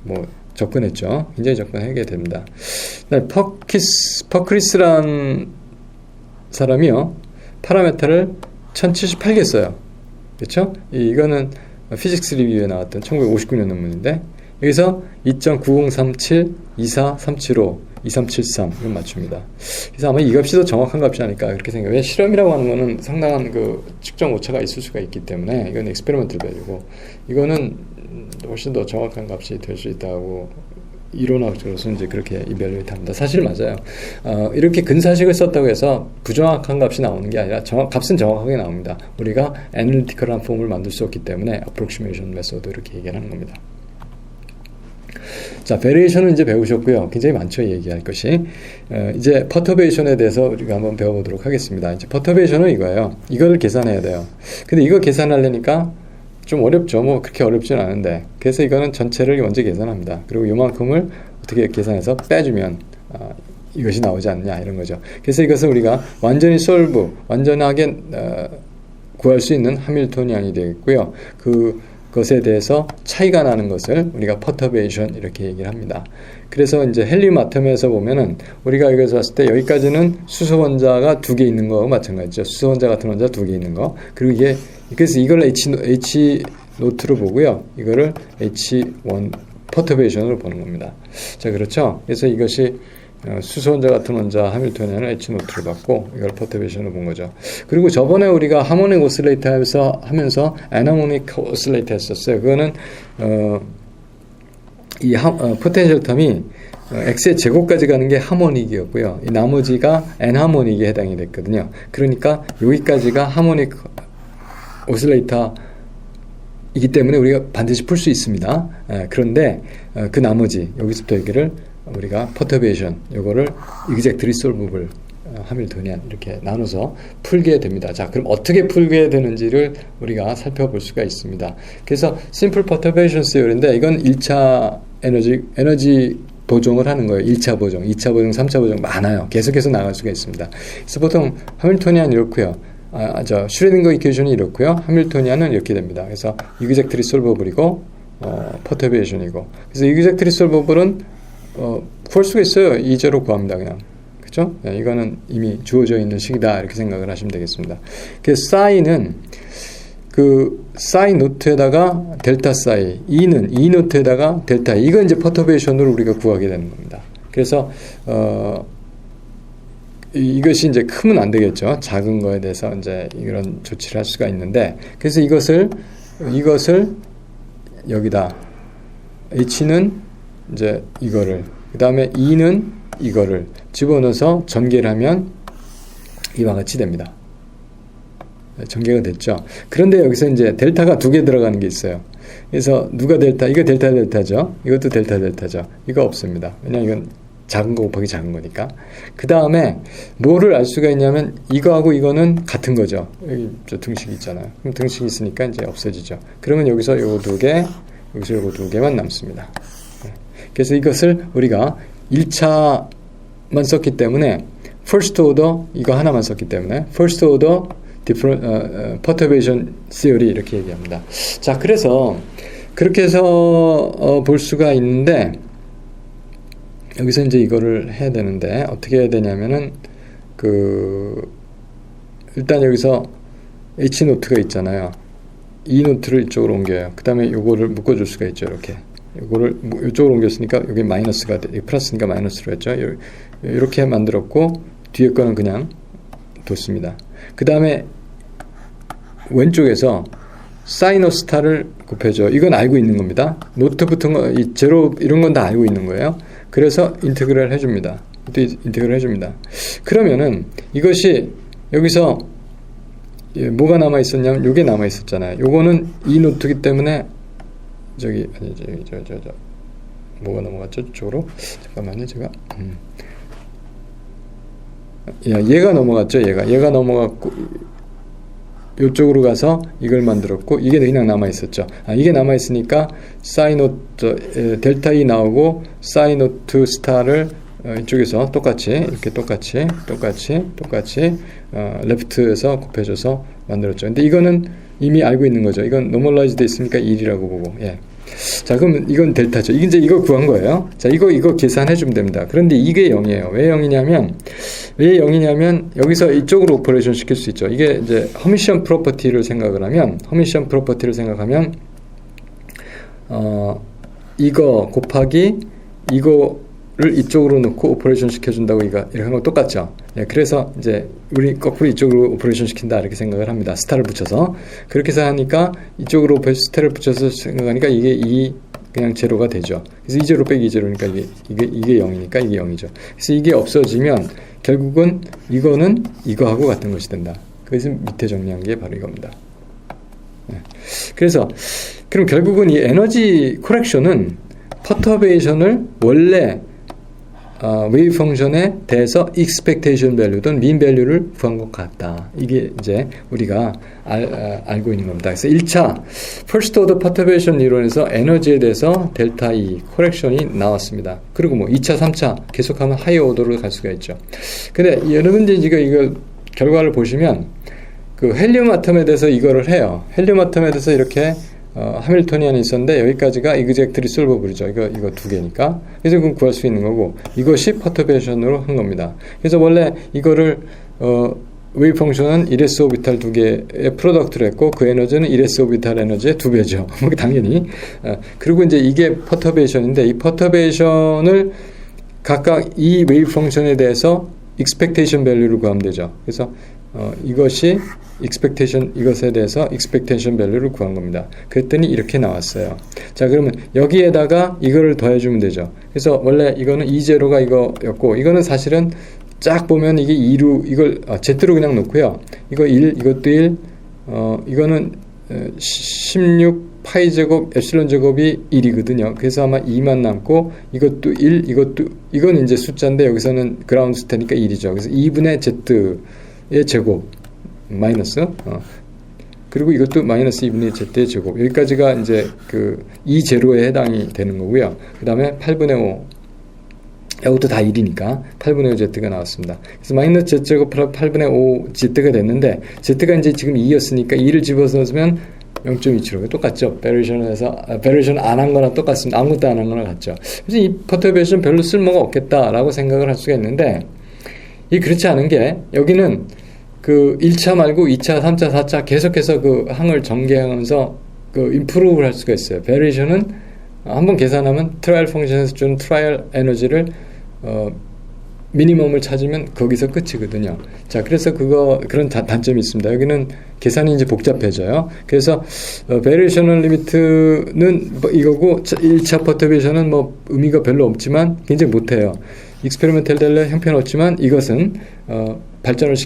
뭐 접근했죠. 굉장히 접근하게 됩니다. 퍼크리스란 사람이요 파라메터를 1078개 써요. 그렇죠? 이거는 피직스 리뷰에 나왔던 1959년 논문인데 여기서 2.9037, 24, 375, 2373 이건 맞춥니다. 그래서 아마 이 값이 더 정확한 값이 아닐까 그렇게 생각해요. 왜 실험이라고 하는 거는 상당한 그 측정 오차가 있을 수가 있기 때문에 이건 엑스페리먼트 밸류고 이거는 훨씬 더 정확한 값이 될 수 있다고 이론학적으로서 이제 그렇게 이별류에이트 합니다. 사실 맞아요. 이렇게 근사식을 썼다고 해서 부정확한 값이 나오는 게 아니라 값은 정확하게 나옵니다. 우리가 애널리티컬한 폼을 만들 수 없기 때문에 어프록시메이션 메소드 이렇게 얘기하는 겁니다. 자, 베리에이션은 이제 배우셨고요. 굉장히 많죠, 얘기할 것이. 이제 퍼터베이션에 대해서 우리가 한번 배워보도록 하겠습니다. 이제 퍼터베이션은 이거예요. 이거를 계산해야 돼요. 근데 이거 계산하려니까 좀 어렵죠. 뭐 그렇게 어렵진 않은데. 그래서 이거는 전체를 먼저 계산합니다. 그리고 요만큼을 어떻게 계산해서 빼주면 이것이 나오지 않냐 이런 거죠. 그래서 이것은 우리가 완전히 완전하게 구할 수 있는 하밀토니안이 되겠고요. 그것에 대해서 차이가 나는 것을 우리가 퍼터베이션 이렇게 얘기를 합니다. 그래서 이제 헬륨 아톰에서 보면은 우리가 여기서 봤을 때 여기까지는 수소 원자가 2개 있는 거하고 마찬가지죠. 수소 원자 같은 원자 2개 있는 거. 그리고 그래서 이걸 H 노트로 보고요. 이거를 H1 퍼터베이션으로 보는 겁니다. 자, 그렇죠. 그래서 이것이 수소 원자 같은 원자 하밀토니안을 H 노트로 봤고 이걸 퍼터베이션으로 본 거죠. 그리고 저번에 우리가 하모닉 오실레이터 하면서 애나모닉 오실레이터 했었어요. 그거는 포텐셜 텀이 x의 제곱까지 가는 게 하모닉이었고요. 이 나머지가 엔하모닉에 해당이 됐거든요. 그러니까 여기까지가 하모닉 오실레이터이기 때문에 우리가 반드시 풀 수 있습니다. 그런데 그 나머지 여기서부터 여기를 우리가 퍼터베이션 요거를 exactly solvable 하밀토니안 이렇게 나눠서 풀게 됩니다. 자, 그럼 어떻게 풀게 되는지를 우리가 살펴볼 수가 있습니다. 그래서 simple perturbation theory인데 이건 1차 에너지 보정을 하는 거예요. 1차 보정, 2차 보정, 3차 보정 많아요. 계속해서 나갈 수가 있습니다. 그래서 보통 하밀토니안 이렇고요. 슈레딩거 이퀘이션이 이렇고요. 하밀토니안은 이렇게 됩니다. 그래서 exactly solvable이고 perturbation이고. 그래서 exactly solvable은 구할 수가 있어요. 2제로 구합니다. 그냥. 그렇죠? 이거는 이미 주어져 있는 식이다. 이렇게 생각을 하시면 되겠습니다. 그래서 사이는 사이 노트에다가 델타 사이, E는 E 노트에다가 델타 E. 이건 이제 퍼터베이션으로 우리가 구하게 되는 겁니다. 그래서 이것이 이제 크면 안 되겠죠. 작은 거에 대해서 이제 이런 조치를 할 수가 있는데, 그래서 이것을 여기다 H는 이제 이거를, 그 다음에 E는 이거를 집어넣어서 전개를 하면 이와 같이 됩니다. 전개가 됐죠. 그런데 여기서 이제 델타가 2개 들어가는 게 있어요. 그래서 누가 델타? 이거 델타죠. 이것도 델타죠. 이거 없습니다. 왜냐면 이건 작은 거 곱하기 작은 거니까. 그 다음에 뭐를 알 수가 있냐면 이거하고 이거는 같은 거죠. 여기 저 등식이 있잖아요. 그럼 등식이 있으니까 이제 없어지죠. 그러면 여기서 요거 2개, 여기서 요거 2개만 남습니다. 그래서 이것을 우리가 1차만 썼기 때문에 first order 이거 하나만 썼기 때문에 first order perturbation theory 이렇게 얘기합니다. 자, 그래서 그렇게 해서 볼 수가 있는데 여기서 이제 이거를 해야 되는데 어떻게 해야 되냐면은 일단 여기서 H 노트가 있잖아요. 이 노트를 이쪽으로 옮겨요. 그 다음에 요거를 묶어줄 수가 있죠. 이렇게 요거를 이쪽으로 옮겼으니까 여기 마이너스가 플러스니까 마이너스로 했죠. 이렇게 만들었고 뒤에 거는 그냥 뒀습니다. 그 다음에 왼쪽에서 사인 오브 스타를 곱해줘. 이건 알고 있는 겁니다. 노트 붙은 거, 이 제로 이런 건 다 알고 있는 거예요. 그래서 인테그럴 해줍니다. 또 인테그럴 해줍니다. 그러면은 이것이 여기서 뭐가 남아 있었냐면 요게 남아 있었잖아요. 요거는 이 노트기 때문에 뭐가 넘어갔죠? 저쪽으로 잠깐만요. 제가 얘가 넘어갔죠. 얘가 넘어갔고 요쪽으로 가서 이걸 만들었고 이게 그냥 남아있었죠. 이게 남아있으니까 사이노트 델타 E 나오고 사이노트 스타를 이쪽에서 똑같이 이렇게 똑같이 레프트에서 곱해줘서 만들었죠. 근데 이거는 이미 알고 있는 거죠. 이건 노멀라이즈 돼 있으니까 1이라고 보고. 예. 자, 그러면 이건 델타죠. 이제 이거 구한 거예요. 자, 이거 계산해 주면 됩니다. 그런데 이게 0이에요. 왜 0이냐면 여기서 이쪽으로 오퍼레이션 시킬 수 있죠. 이게 이제 허미션 프로퍼티를 생각하면 이거 곱하기 이거를 이쪽으로 넣고 오퍼레이션 시켜준다고 이렇게 한 거 똑같죠. 예, 그래서 이제 우리 거꾸로 이쪽으로 오퍼레이션 시킨다 이렇게 생각을 합니다. 스타를 붙여서 그렇게 해서 하니까 이쪽으로 스타를 붙여서 생각하니까 이게 그냥 제로가 되죠. 그래서 2제로 빼기 2제로니까 이게 0이니까 이게 0이죠. 그래서 이게 없어지면 결국은 이거는 이거하고 같은 것이 된다. 그래서 밑에 정리한 게 바로 이겁니다. 네. 그래서 그럼 결국은 이 에너지 코렉션은 퍼터베이션을 원래 웨이브 펑션에 대해서 expectation value든 mean value를 구한 것 같다. 이게 이제 우리가 알고 있는 겁니다. 그래서 1차 first order perturbation 이론에서 에너지에 대해서 델타 E 코렉션이 나왔습니다. 그리고 뭐 2차, 3차 계속하면 하이어 오더로 갈 수가 있죠. 근데 여러분들이 지금 이거 결과를 보시면 그 헬륨 아톰에 대해서 이거를 해요. 헬륨 아톰에 대해서 이렇게 하밀토니안이 있었는데 여기까지가 이그젝트리 솔버블이죠. 이거 두 개니까. 그래서 그건 구할 수 있는 거고 이것이 퍼터베이션으로 한 겁니다. 그래서 원래 이거를 웨이브 펑션은 1s 오비탈 두 개의 프로덕트를 했고 그 에너지는 1s 오비탈 에너지의 두 배죠. 당연히. 그리고 이제 이게 퍼터베이션인데 이 퍼터베이션을 각각 이 웨이브 펑션에 대해서 expectation value를 구하면 되죠. 그래서 이것이 이것에 대해서 expectation value를 구한 겁니다. 그랬더니 이렇게 나왔어요. 자, 그러면 여기에다가 이거를 더해주면 되죠. 그래서 원래 이거는 2제로가 이거였고 이거는 사실은 쫙 보면 이게 2로 이걸 Z로 그냥 놓고요. 이거 1, 이것도 1, 이거는 16 파이 제곱 엡실론 제곱이 1이거든요. 그래서 아마 2만 남고 이것도 1, 이건 이제 숫자인데 여기서는 그라운드 스테니까 1이죠. 그래서 2분의 Z의 제곱 마이너스 그리고 이것도 마이너스 2분의 Z의 제곱 여기까지가 이제 그 2제로에 해당이 되는 거고요. 그 다음에 8분의 5 이것도 다 1이니까 8분의 5 Z가 나왔습니다. 그래서 마이너스 Z제곱 8분의 5 Z가 됐는데 Z가 이제 지금 2였으니까 2를 집어넣으면 0.27로 똑같죠. 베리에이션 안 한 거나 똑같습니다. 아무것도 안 한 거나 같죠. 그래서 이 퍼터베이션 별로 쓸모가 없겠다라고 생각을 할 수가 있는데 이 그렇지 않은 게 여기는 그 1차 말고 2차, 3차, 4차 계속해서 그 항을 전개하면서 그 임프루브를 할 수가 있어요. 베리에이션은 한번 계산하면 트라이얼 펑션에서 주는 트라이얼 에너지를 미니멈을 찾으면 거기서 끝이거든요. 자, 그래서 그런 단점이 있습니다. 여기는 계산이 이제 복잡해져요. 그래서 베리에이셔널 리미트는 뭐 이거고 1차 퍼터베이션은 뭐 의미가 별로 없지만 굉장히 못해요. 익스페리멘탈 델레 형편없지만 이것은 발전을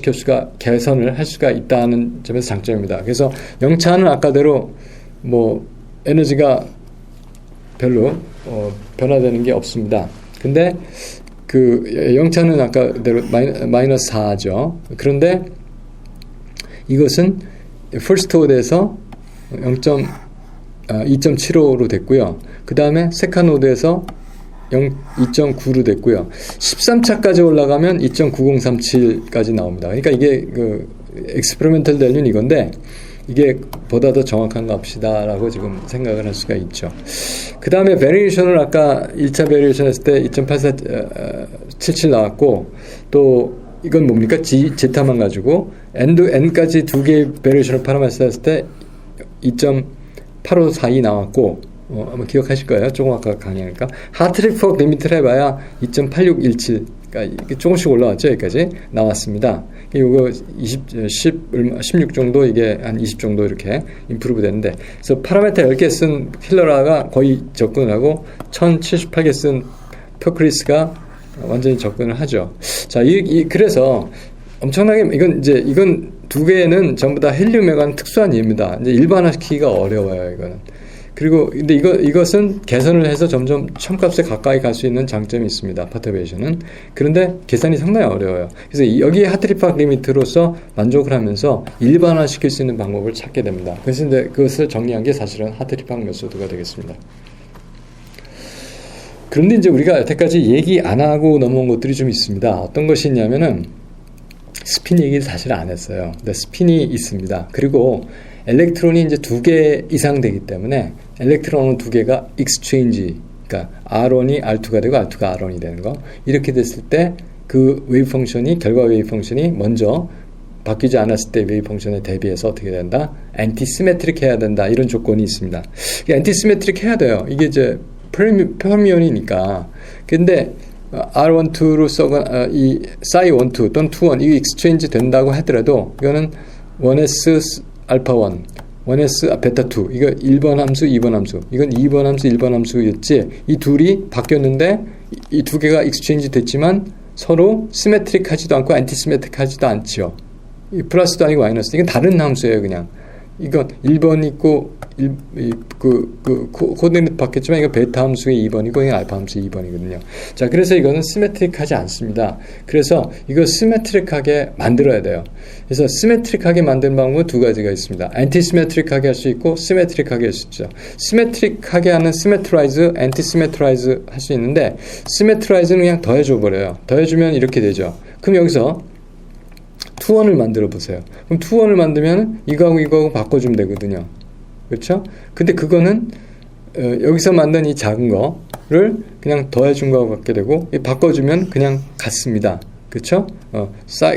개선을 할 수가 있다는 점에서 장점입니다. 그래서 영차는 아까대로 뭐 에너지가 별로 변화되는 게 없습니다. 근데 그 영차는 아까대로 마이너스 4죠. 그런데 이것은 퍼스트 오드에서 2.75로 됐고요. 그 다음에 세컨드 오드에서 2.9로 됐고요. 13차까지 올라가면 2.9037까지 나옵니다. 그러니까 이게 그 experimental value는 이건데 이게 보다 더 정확한가 봅시다라고 지금 생각을 할 수가 있죠. 그 다음에 베리에이션을 아까 1차 베리에이션 했을 때 2.8477 나왔고, 또 이건 뭡니까? 제타만 가지고 n까지 두 개의 베리에이션을 파라메터 했을 때 2.8542 나왔고, 아마 기억하실 거예요. 조금 아까 강의하니까. 하트릭 폭 리미트를 해봐야 2.8617, 그러니까 이게 조금씩 올라왔죠. 여기까지 나왔습니다. 이거 16 정도, 이게 한 20 정도 이렇게 임프루브 되는데, 그래서 파라메터 10개 쓴 힐러라가 거의 접근을 하고 1078개 쓴 표크리스가 완전히 접근을 하죠. 자, 그래서 엄청나게 이건 두 개는 전부 다 헬륨에 관한 특수한 예입니다. 이제 일반화시키기가 어려워요, 이거는. 그리고 근데 이것은 개선을 해서 점점 첨값에 가까이 갈 수 있는 장점이 있습니다. 퍼터베이션은. 그런데 계산이 상당히 어려워요. 그래서 여기에 하트리팍 리미트로서 만족을 하면서 일반화시킬 수 있는 방법을 찾게 됩니다. 그래서 이제 그것을 정리한 게 사실은 하트리팍 메소드가 되겠습니다. 그런데 이제 우리가 여태까지 얘기 안 하고 넘어온 것들이 좀 있습니다. 어떤 것이 있냐면은 스핀 얘기를 사실 안 했어요. 근데 스핀이 있습니다. 그리고 엘렉트론이 이제 2개 이상 되기 때문에 엘렉트론은 2개가 익스체인지, 그러니까 R1이 R2가 되고 R2가 R1이 되는 거. 이렇게 됐을 때 그 웨이브 펑션이, 결과 웨이브 펑션이 먼저 바뀌지 않았을 때 웨이브 펑션에 대비해서 어떻게 된다? 엔티시메트릭 해야 된다. 이런 조건이 있습니다. 엔티시메트릭 해야 돼요. 이게 이제 페르미온이니까. 근데 R12로 썩은 이 싸이12 또는 2-1 이게 익스체인지 된다고 하더라도 이거는 1s 알파 1, 1s 베타 2 이거 1번 함수, 2번 함수, 이건 2번 함수, 1번 함수였지. 이 둘이 바뀌었는데 이 두 개가 익스체인지 됐지만 서로 시메트릭하지도 않고 엔티시메트릭하지도 않죠. 이 플러스도 아니고 마이너스. 이건 다른 함수예요, 그냥. 이건 1번 있고 코디네이트 바뀌었지만 이거 베타 함수의 2번이고 이건 알파 함수의 2번이거든요. 자, 그래서 이거는 시메트릭하지 않습니다. 그래서 이거 시메트릭하게 만들어야 돼요. 그래서 시메트릭하게 만드는 방법은 2가지가 있습니다. 엔티시메트릭하게 할 수 있고 시메트릭하게 할 수 있죠. 시메트릭하게 하는 시메트라이즈, 엔티시메트라이즈 할 수 있는데, 시메트라이즈는 그냥 더해줘 버려요. 더해주면 이렇게 되죠. 그럼 여기서 2-1을 만들어 보세요. 그럼 2-1을 만들면 이거하고 바꿔주면 되거든요. 그렇죠? 근데 그거는 여기서 만든 이 작은 거를 그냥 더해준 거하고 같게 되고, 바꿔주면 그냥 같습니다. 그렇죠?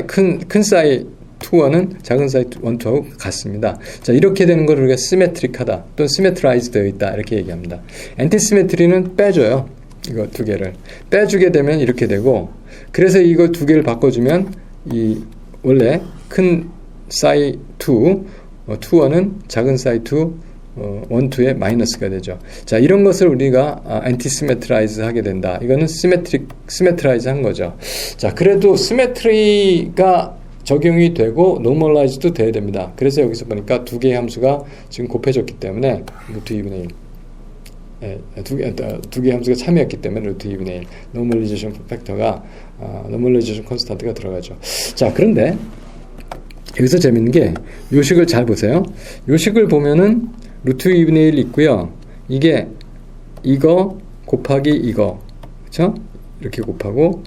큰 사이 2-1은 작은 사이 1-2하고 같습니다. 자, 이렇게 되는 걸 우리가 시메트릭하다 또는 시메트라이즈 되어 있다 이렇게 얘기합니다. 엔티시메트리는 빼줘요. 이거 2개를 빼주게 되면 이렇게 되고, 그래서 이거 2개를 바꿔주면 이 원래 큰 사이 2-1은 작은 사이 1-2의 마이너스가 되죠. 자, 이런 것을 우리가 엔티시메트라이즈 하게 된다. 이거는 시메트라이즈 한 거죠. 자, 그래도 시메트리가 적용이 되고 노멀라이즈도 돼야 됩니다. 그래서 여기서 보니까 2개의 함수가 지금 곱해졌기 때문에 루트 2분의 1 두 개의 함수가 참여했기 때문에 루트 2분의 1 노멀리제이션 팩터가 노멀리제이션 컨스탄트가 들어가죠. 자, 그런데 여기서 재밌는 게 요식을 잘 보세요. 요식을 보면은 루트 2분의 1 있고요. 이게 이거 곱하기 이거, 그렇죠? 이렇게 곱하고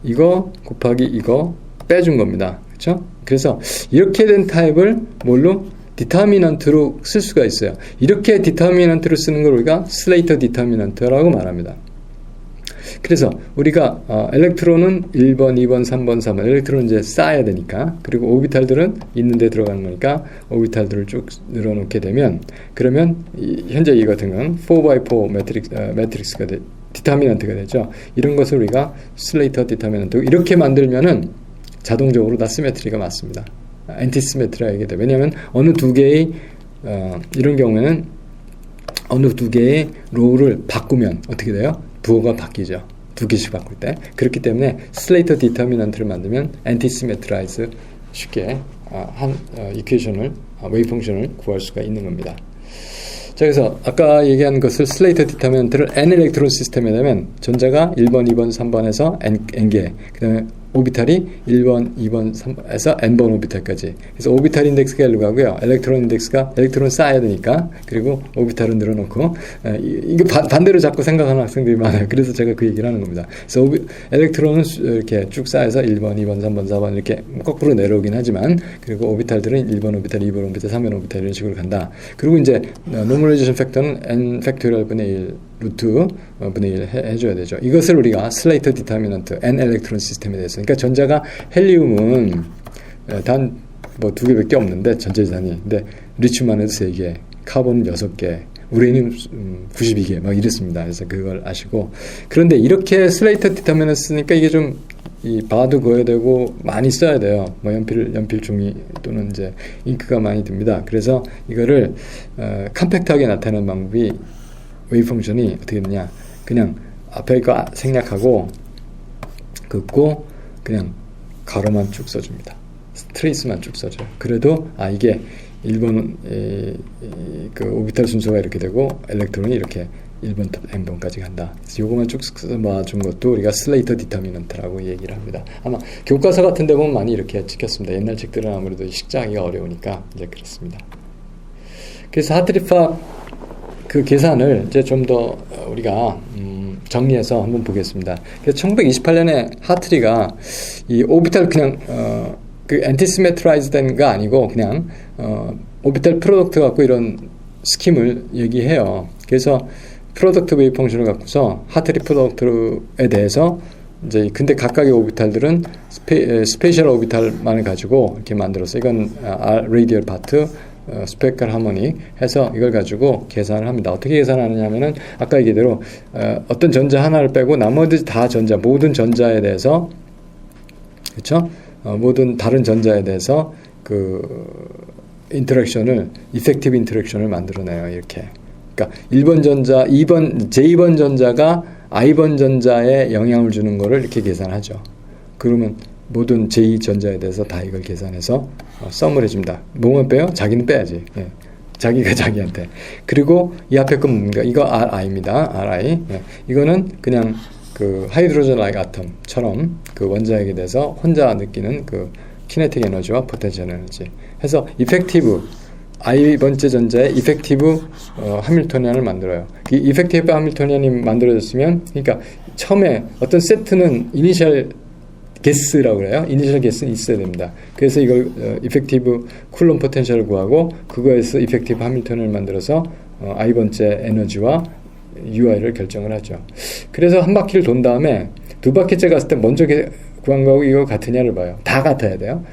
이거 곱하기 이거 빼준 겁니다. 그렇죠? 그래서 이렇게 된 타입을 뭘로? 디터미넌트로 쓸 수가 있어요. 이렇게 디터미넌트로 쓰는 걸 우리가 슬레이터 디터미넌트라고 말합니다. 그래서 우리가 엘렉트론은 1번, 2번, 3번, 4번 엘렉트론은 이제 쌓아야 되니까, 그리고 오비탈들은 있는데 들어가는 거니까 오비탈들을 쭉 늘어놓게 되면, 그러면 현재 이 같은 건 4x4 매트릭스가 디터미넌트가 되죠. 이런 것을 우리가 슬레이터 디터미넌트 이렇게 만들면은 자동적으로 다 시메트리가 맞습니다. 엔티시메트리가 얘기돼. 왜냐하면 어느 2개의 이런 경우에는 어느 2개의 로우를 바꾸면 어떻게 돼요? 부호가 바뀌죠. 2개씩 바꿀 때. 그렇기 때문에 슬레이터 디터미넌트를 만들면 엔티시메트라이즈 쉽게 한 이퀘이션을 웨이브 펑션을 구할 수가 있는 겁니다. 자, 그래서 아까 얘기한 것을 슬레이터 디터미넌트를 N 일렉트론 시스템에 되면 전자가 1번, 2번, 3번에서 N개, 그 다음에 오비탈이 1번, 2번, 3번에서 n번 오비탈까지. 그래서 오비탈 인덱스가 일로 가고요. 엘렉트론 인덱스가 엘렉트론 쌓아야 되니까. 그리고 오비탈은 늘어놓고. 이거 반대로 자꾸 생각하는 학생들이 많아요. 그래서 제가 그 얘기를 하는 겁니다. 그래서 엘렉트론은 이렇게 쭉 쌓여서 1번, 2번, 3번, 4번 이렇게 거꾸로 내려오긴 하지만, 그리고 오비탈들은 1번 오비탈, 2번 오비탈, 3번 오비탈 이런 식으로 간다. 그리고 이제 노멀라이제이션 팩터는 n 팩토리얼 분의 1 루트 분의 1 해줘야 되죠. 이것을 우리가 슬레이터 디터미넌트 n 엘렉트론 시스템에 대해서, 그러니까 전자가 헬리움은 단 뭐 2개밖에 없는데 전자재단이, 근데 리튬만 해도 3개, 카본은 6개, 우레늄 92개 막 이랬습니다. 그래서 그걸 아시고, 그런데 이렇게 슬레이터 디터미넌트 쓰니까 이게 좀 바도 그어야 되고 많이 써야 돼요. 뭐 연필 종이 또는 이제 잉크가 많이 듭니다. 그래서 이거를 컴팩트하게 나타내는 방법이 웨이브 펑션이 어떻게 되냐, 그냥 앞에 거 생략하고 긋고 그냥 가로만 쭉 써줍니다. 트레이스만 쭉 써줘요. 그래도 이게 1번 그 오비탈 순서가 이렇게 되고 엘렉트론이 이렇게 1번, n번까지 간다. 그래서 요거만 쭉 모아준 것도 우리가 슬레이터 디터미넌트라고 얘기를 합니다. 아마 교과서 같은 데 보면 많이 이렇게 찍혔습니다. 옛날 책들은 아무래도 식자하기가 어려우니까 이제 그렇습니다. 그래서 하트리파 그 계산을 이제 좀 더 우리가 정리해서 한번 보겠습니다. 그래서 1928년에 하트리가 이 오비탈 그냥 그 엔티시메트라이즈 된 거 아니고 그냥 오비탈 프로덕트 갖고 이런 스킴을 얘기해요. 그래서 프로덕트 웨이브 펑션을 갖고서 하트리 프로덕트에 대해서 이제 근데 각각의 오비탈들은 스페셜 오비탈만을 가지고 이렇게 만들었어요. 이건 레디얼 파트, 스페셜 하모닉 해서 이걸 가지고 계산을 합니다. 어떻게 계산하느냐면은 아까 얘기대로 어떤 전자 하나를 빼고 나머지 다 전자, 모든 전자에 대해서, 그렇죠? 모든 다른 전자에 대해서 그 인터랙션을, 이펙티브 인터랙션을 만들어내요. 이렇게. 그러니까 1번 전자, j2번 전자가 i번 전자에 영향을 주는 거를 이렇게 계산하죠. 그러면 모든 j2전자에 대해서 다 이걸 계산해서 썸을 해줍니다. 뭐만 빼요? 자기는 빼야지. 예. 자기가 자기한테. 그리고 이 앞에 건 뭡니까? 이거 Ri입니다. Ri. 예. 이거는 그냥 그 하이드로젠 라이크 아톰처럼 그 원자핵에 대해서 혼자 느끼는 그 키네틱 에너지와 포텐셜 에너지 해서 이펙티브 i번째 전자의 이펙티브 하밀토니안을 만들어요. 이 이펙티브 하밀토니안이 만들어졌으면, 그러니까 처음에 어떤 세트는 이니셜 게스라고 그래요. 이니셜 게스는 있어야 됩니다. 그래서 이걸 이펙티브 쿨론 포텐셜을 구하고 그거에서 이펙티브 하밀토니안을 만들어서 i번째 에너지와 UI를 결정을 하죠. 그래서 한 바퀴를 돈 다음에 두 바퀴째 갔을 때 먼저 구한 거하고 이거 같으냐를 봐요. 다 같아야 돼요.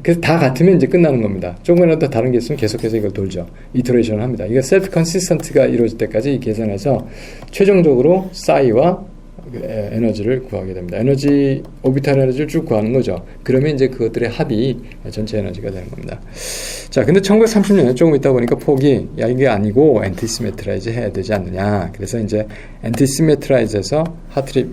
그래서 다 같으면 이제 끝나는 겁니다. 조금이라도 다른 게 있으면 계속해서 이걸 돌죠. 이터레이션을 합니다. 이거 셀프 컨시스턴트가 이루어질 때까지 계산해서 최종적으로 싸이와 에너지를 구하게 됩니다. 에너지, 오비탈 에너지를 쭉 구하는 거죠. 그러면 이제 그것들의 합이 전체 에너지가 되는 겁니다. 자, 근데 1930년에 조금 있다 보니까 폭이, 야, 이게 아니고 엔티시메트라이즈 해야 되지 않느냐. 그래서 이제 엔티시메트라이즈에서 하트리,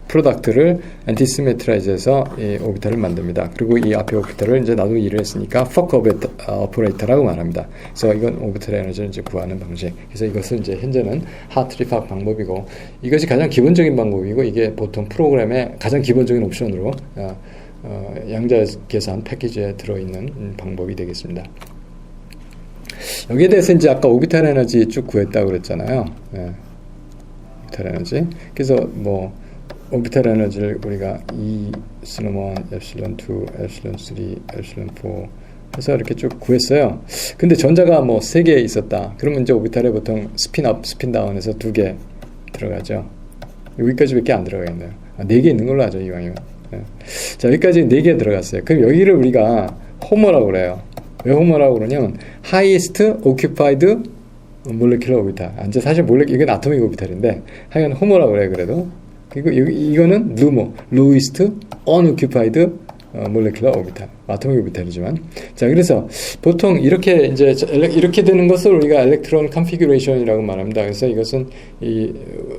프로덕트를 엔티시메트라이즈해서 이 오비탈을 만듭니다. 그리고 이 앞에 오비탈을 이제 나도 일을 했으니까 포크 오퍼레이터라고 말합니다. 그래서 이건 오비탈 에너지를 이제 구하는 방식. 그래서 이것은 이제 현재는 하트리파 방법이고, 이것이 가장 기본적인 방법이고, 이게 보통 프로그램의 가장 기본적인 옵션으로 양자 계산 패키지에 들어있는 방법이 되겠습니다. 여기에 대해서 이제 아까 오비탈 에너지 쭉 구했다고 그랬잖아요. 예. 오비탈 에너지. 그래서 뭐 오비탈 에너지를 우리가 epsilon 1, epsilon 2, epsilon 3, epsilon 4 해서 이렇게 쭉 구했어요. 근데 전자가 뭐 3개 있었다. 그러면 이제 오비탈에 보통 스핀업, 스핀다운해서 2개 들어가죠. 여기까지밖에 안 들어가겠네요. 4개 있는 걸로 하죠, 이왕이면. 네. 자, 여기까지 4개 들어갔어요. 그럼 여기를 우리가 호머라고 그래요. 왜 호머라고 그러냐면 highest occupied molecular orbital. 이제 사실 이건 아토믹 오비탈인데 하여간 호머라고 그래요. 그래도 그리고 이거는 루모, lowest unoccupied molecular orbital, 아토믹 오비탈이지만. 자, 그래서 보통 이렇게 이제 이렇게 되는 것을 우리가 엘렉트론 컨피규레이션이라고 말합니다. 그래서 이것은 이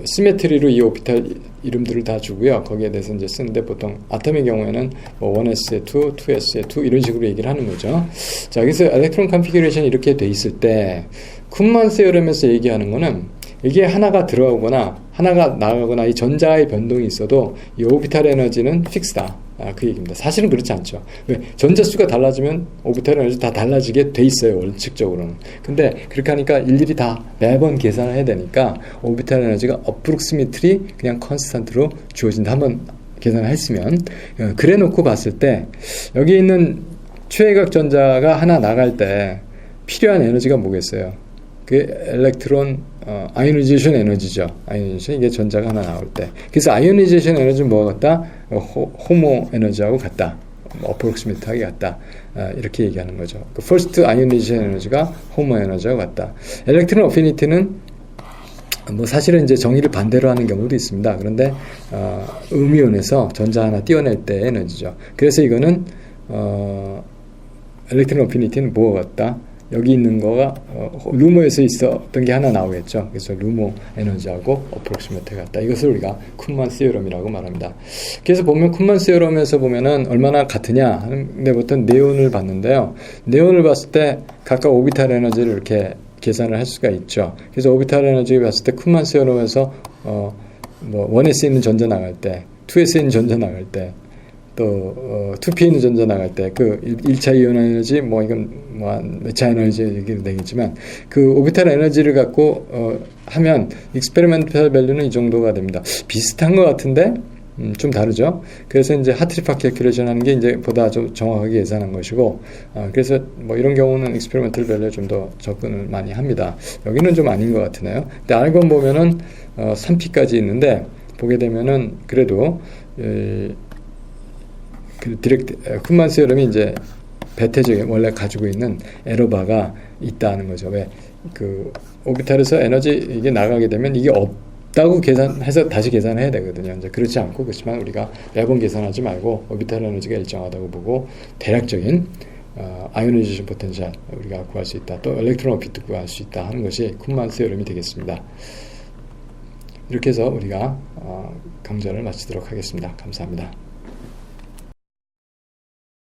시메트리로 이 오비탈 이름들을 다 주고요. 거기에 대해서 이제 쓰는데 보통 아톰의 경우에는 뭐 1s에 2, 2s에 2 이런 식으로 얘기를 하는 거죠. 자, 그래서 엘렉트론 컨피규레이션이 이렇게 돼 있을 때 쿤만 세어렘에서 얘기하는 거는 이게 하나가 들어오거나 하나가 나가거나 이 전자의 변동이 있어도 이 오비탈 에너지는 픽스다. 그 얘기입니다. 사실은 그렇지 않죠. 왜? 전자수가 달라지면 오비탈 에너지 다 달라지게 돼 있어요. 원칙적으로는. 근데 그렇게 하니까 일일이 다 매번 계산을 해야 되니까 오비탈 에너지가 approximately 그냥 컨스탄트로 주어진다. 한번 계산을 했으면. 그래 놓고 봤을 때 여기 있는 최외곽 전자가 하나 나갈 때 필요한 에너지가 뭐겠어요? 그 엘렉트론 아이오니제이션 에너지죠. 아이오니제이션 이게 전자가 하나 나올 때. 그래서 아이오니제이션 에너지는 뭐가 같다? 호모 에너지하고 같다. 어프록시메이트하게 같다. 이렇게 얘기하는 거죠. 그 퍼스트 아이오니제이션 에너지가 호모 에너지하고 같다. 엘렉트론 어피니티는 뭐 사실은 이제 정의를 반대로 하는 경우도 있습니다. 그런데 음이온에서 전자 하나 띄어낼 때의 에너지죠. 그래서 이거는 엘렉트론 어피니티는 뭐가 같다? 여기 있는 거가 루머에서 있었던 게 하나 나오겠죠. 그래서 루머 에너지하고 어프록시메이트 같다. 이것을 우리가 쿤만 시어럼이라고 말합니다. 그래서 보면 쿤만 시어럼에서 보면은 얼마나 같으냐 하는데 보통 네온을 봤는데요. 네온을 봤을 때 각각 오비탈 에너지를 이렇게 계산을 할 수가 있죠. 그래서 오비탈 에너지를 봤을 때 쿤만 시어럼에서 뭐 1s 있는 전자 나갈 때, 2s 있는 전자 나갈 때, 또 2p 있는 전자 나갈 때 그 1차 이온 에너지 뭐 이건 뭐 몇 차 에너지 얘기도 되겠지만 그 오비탈 에너지를 갖고 하면 익스페리멘탈 밸류는 이 정도가 됩니다. 비슷한 것 같은데 좀 다르죠. 그래서 이제 하트리파 캘큘레이션 하는 게 이제 보다 좀 정확하게 계산한 것이고 그래서 뭐 이런 경우는 익스페리멘탈 밸류에 좀 더 접근을 많이 합니다. 여기는 좀 아닌 것 같으네요. 근데 알곤 보면은 3p까지 있는데 보게 되면은 그래도 그 디렉트 쿤만 시어럼이 이제 배태적에 원래 가지고 있는 에러바가 있다는 거죠. 왜? 그 오비탈에서 에너지 이게 나가게 되면 이게 없다고 계산해서 다시 계산을 해야 되거든요. 이제 그렇지 않고 그렇지만 우리가 매번 계산하지 말고 오비탈 에너지가 일정하다고 보고 대략적인 아이오니제이션 포텐셜 우리가 구할 수 있다. 또 엘렉트론 어피트 구할 수 있다 하는 것이 쿤만 시어럼이 되겠습니다. 이렇게 해서 우리가 강좌를 마치도록 하겠습니다. 감사합니다.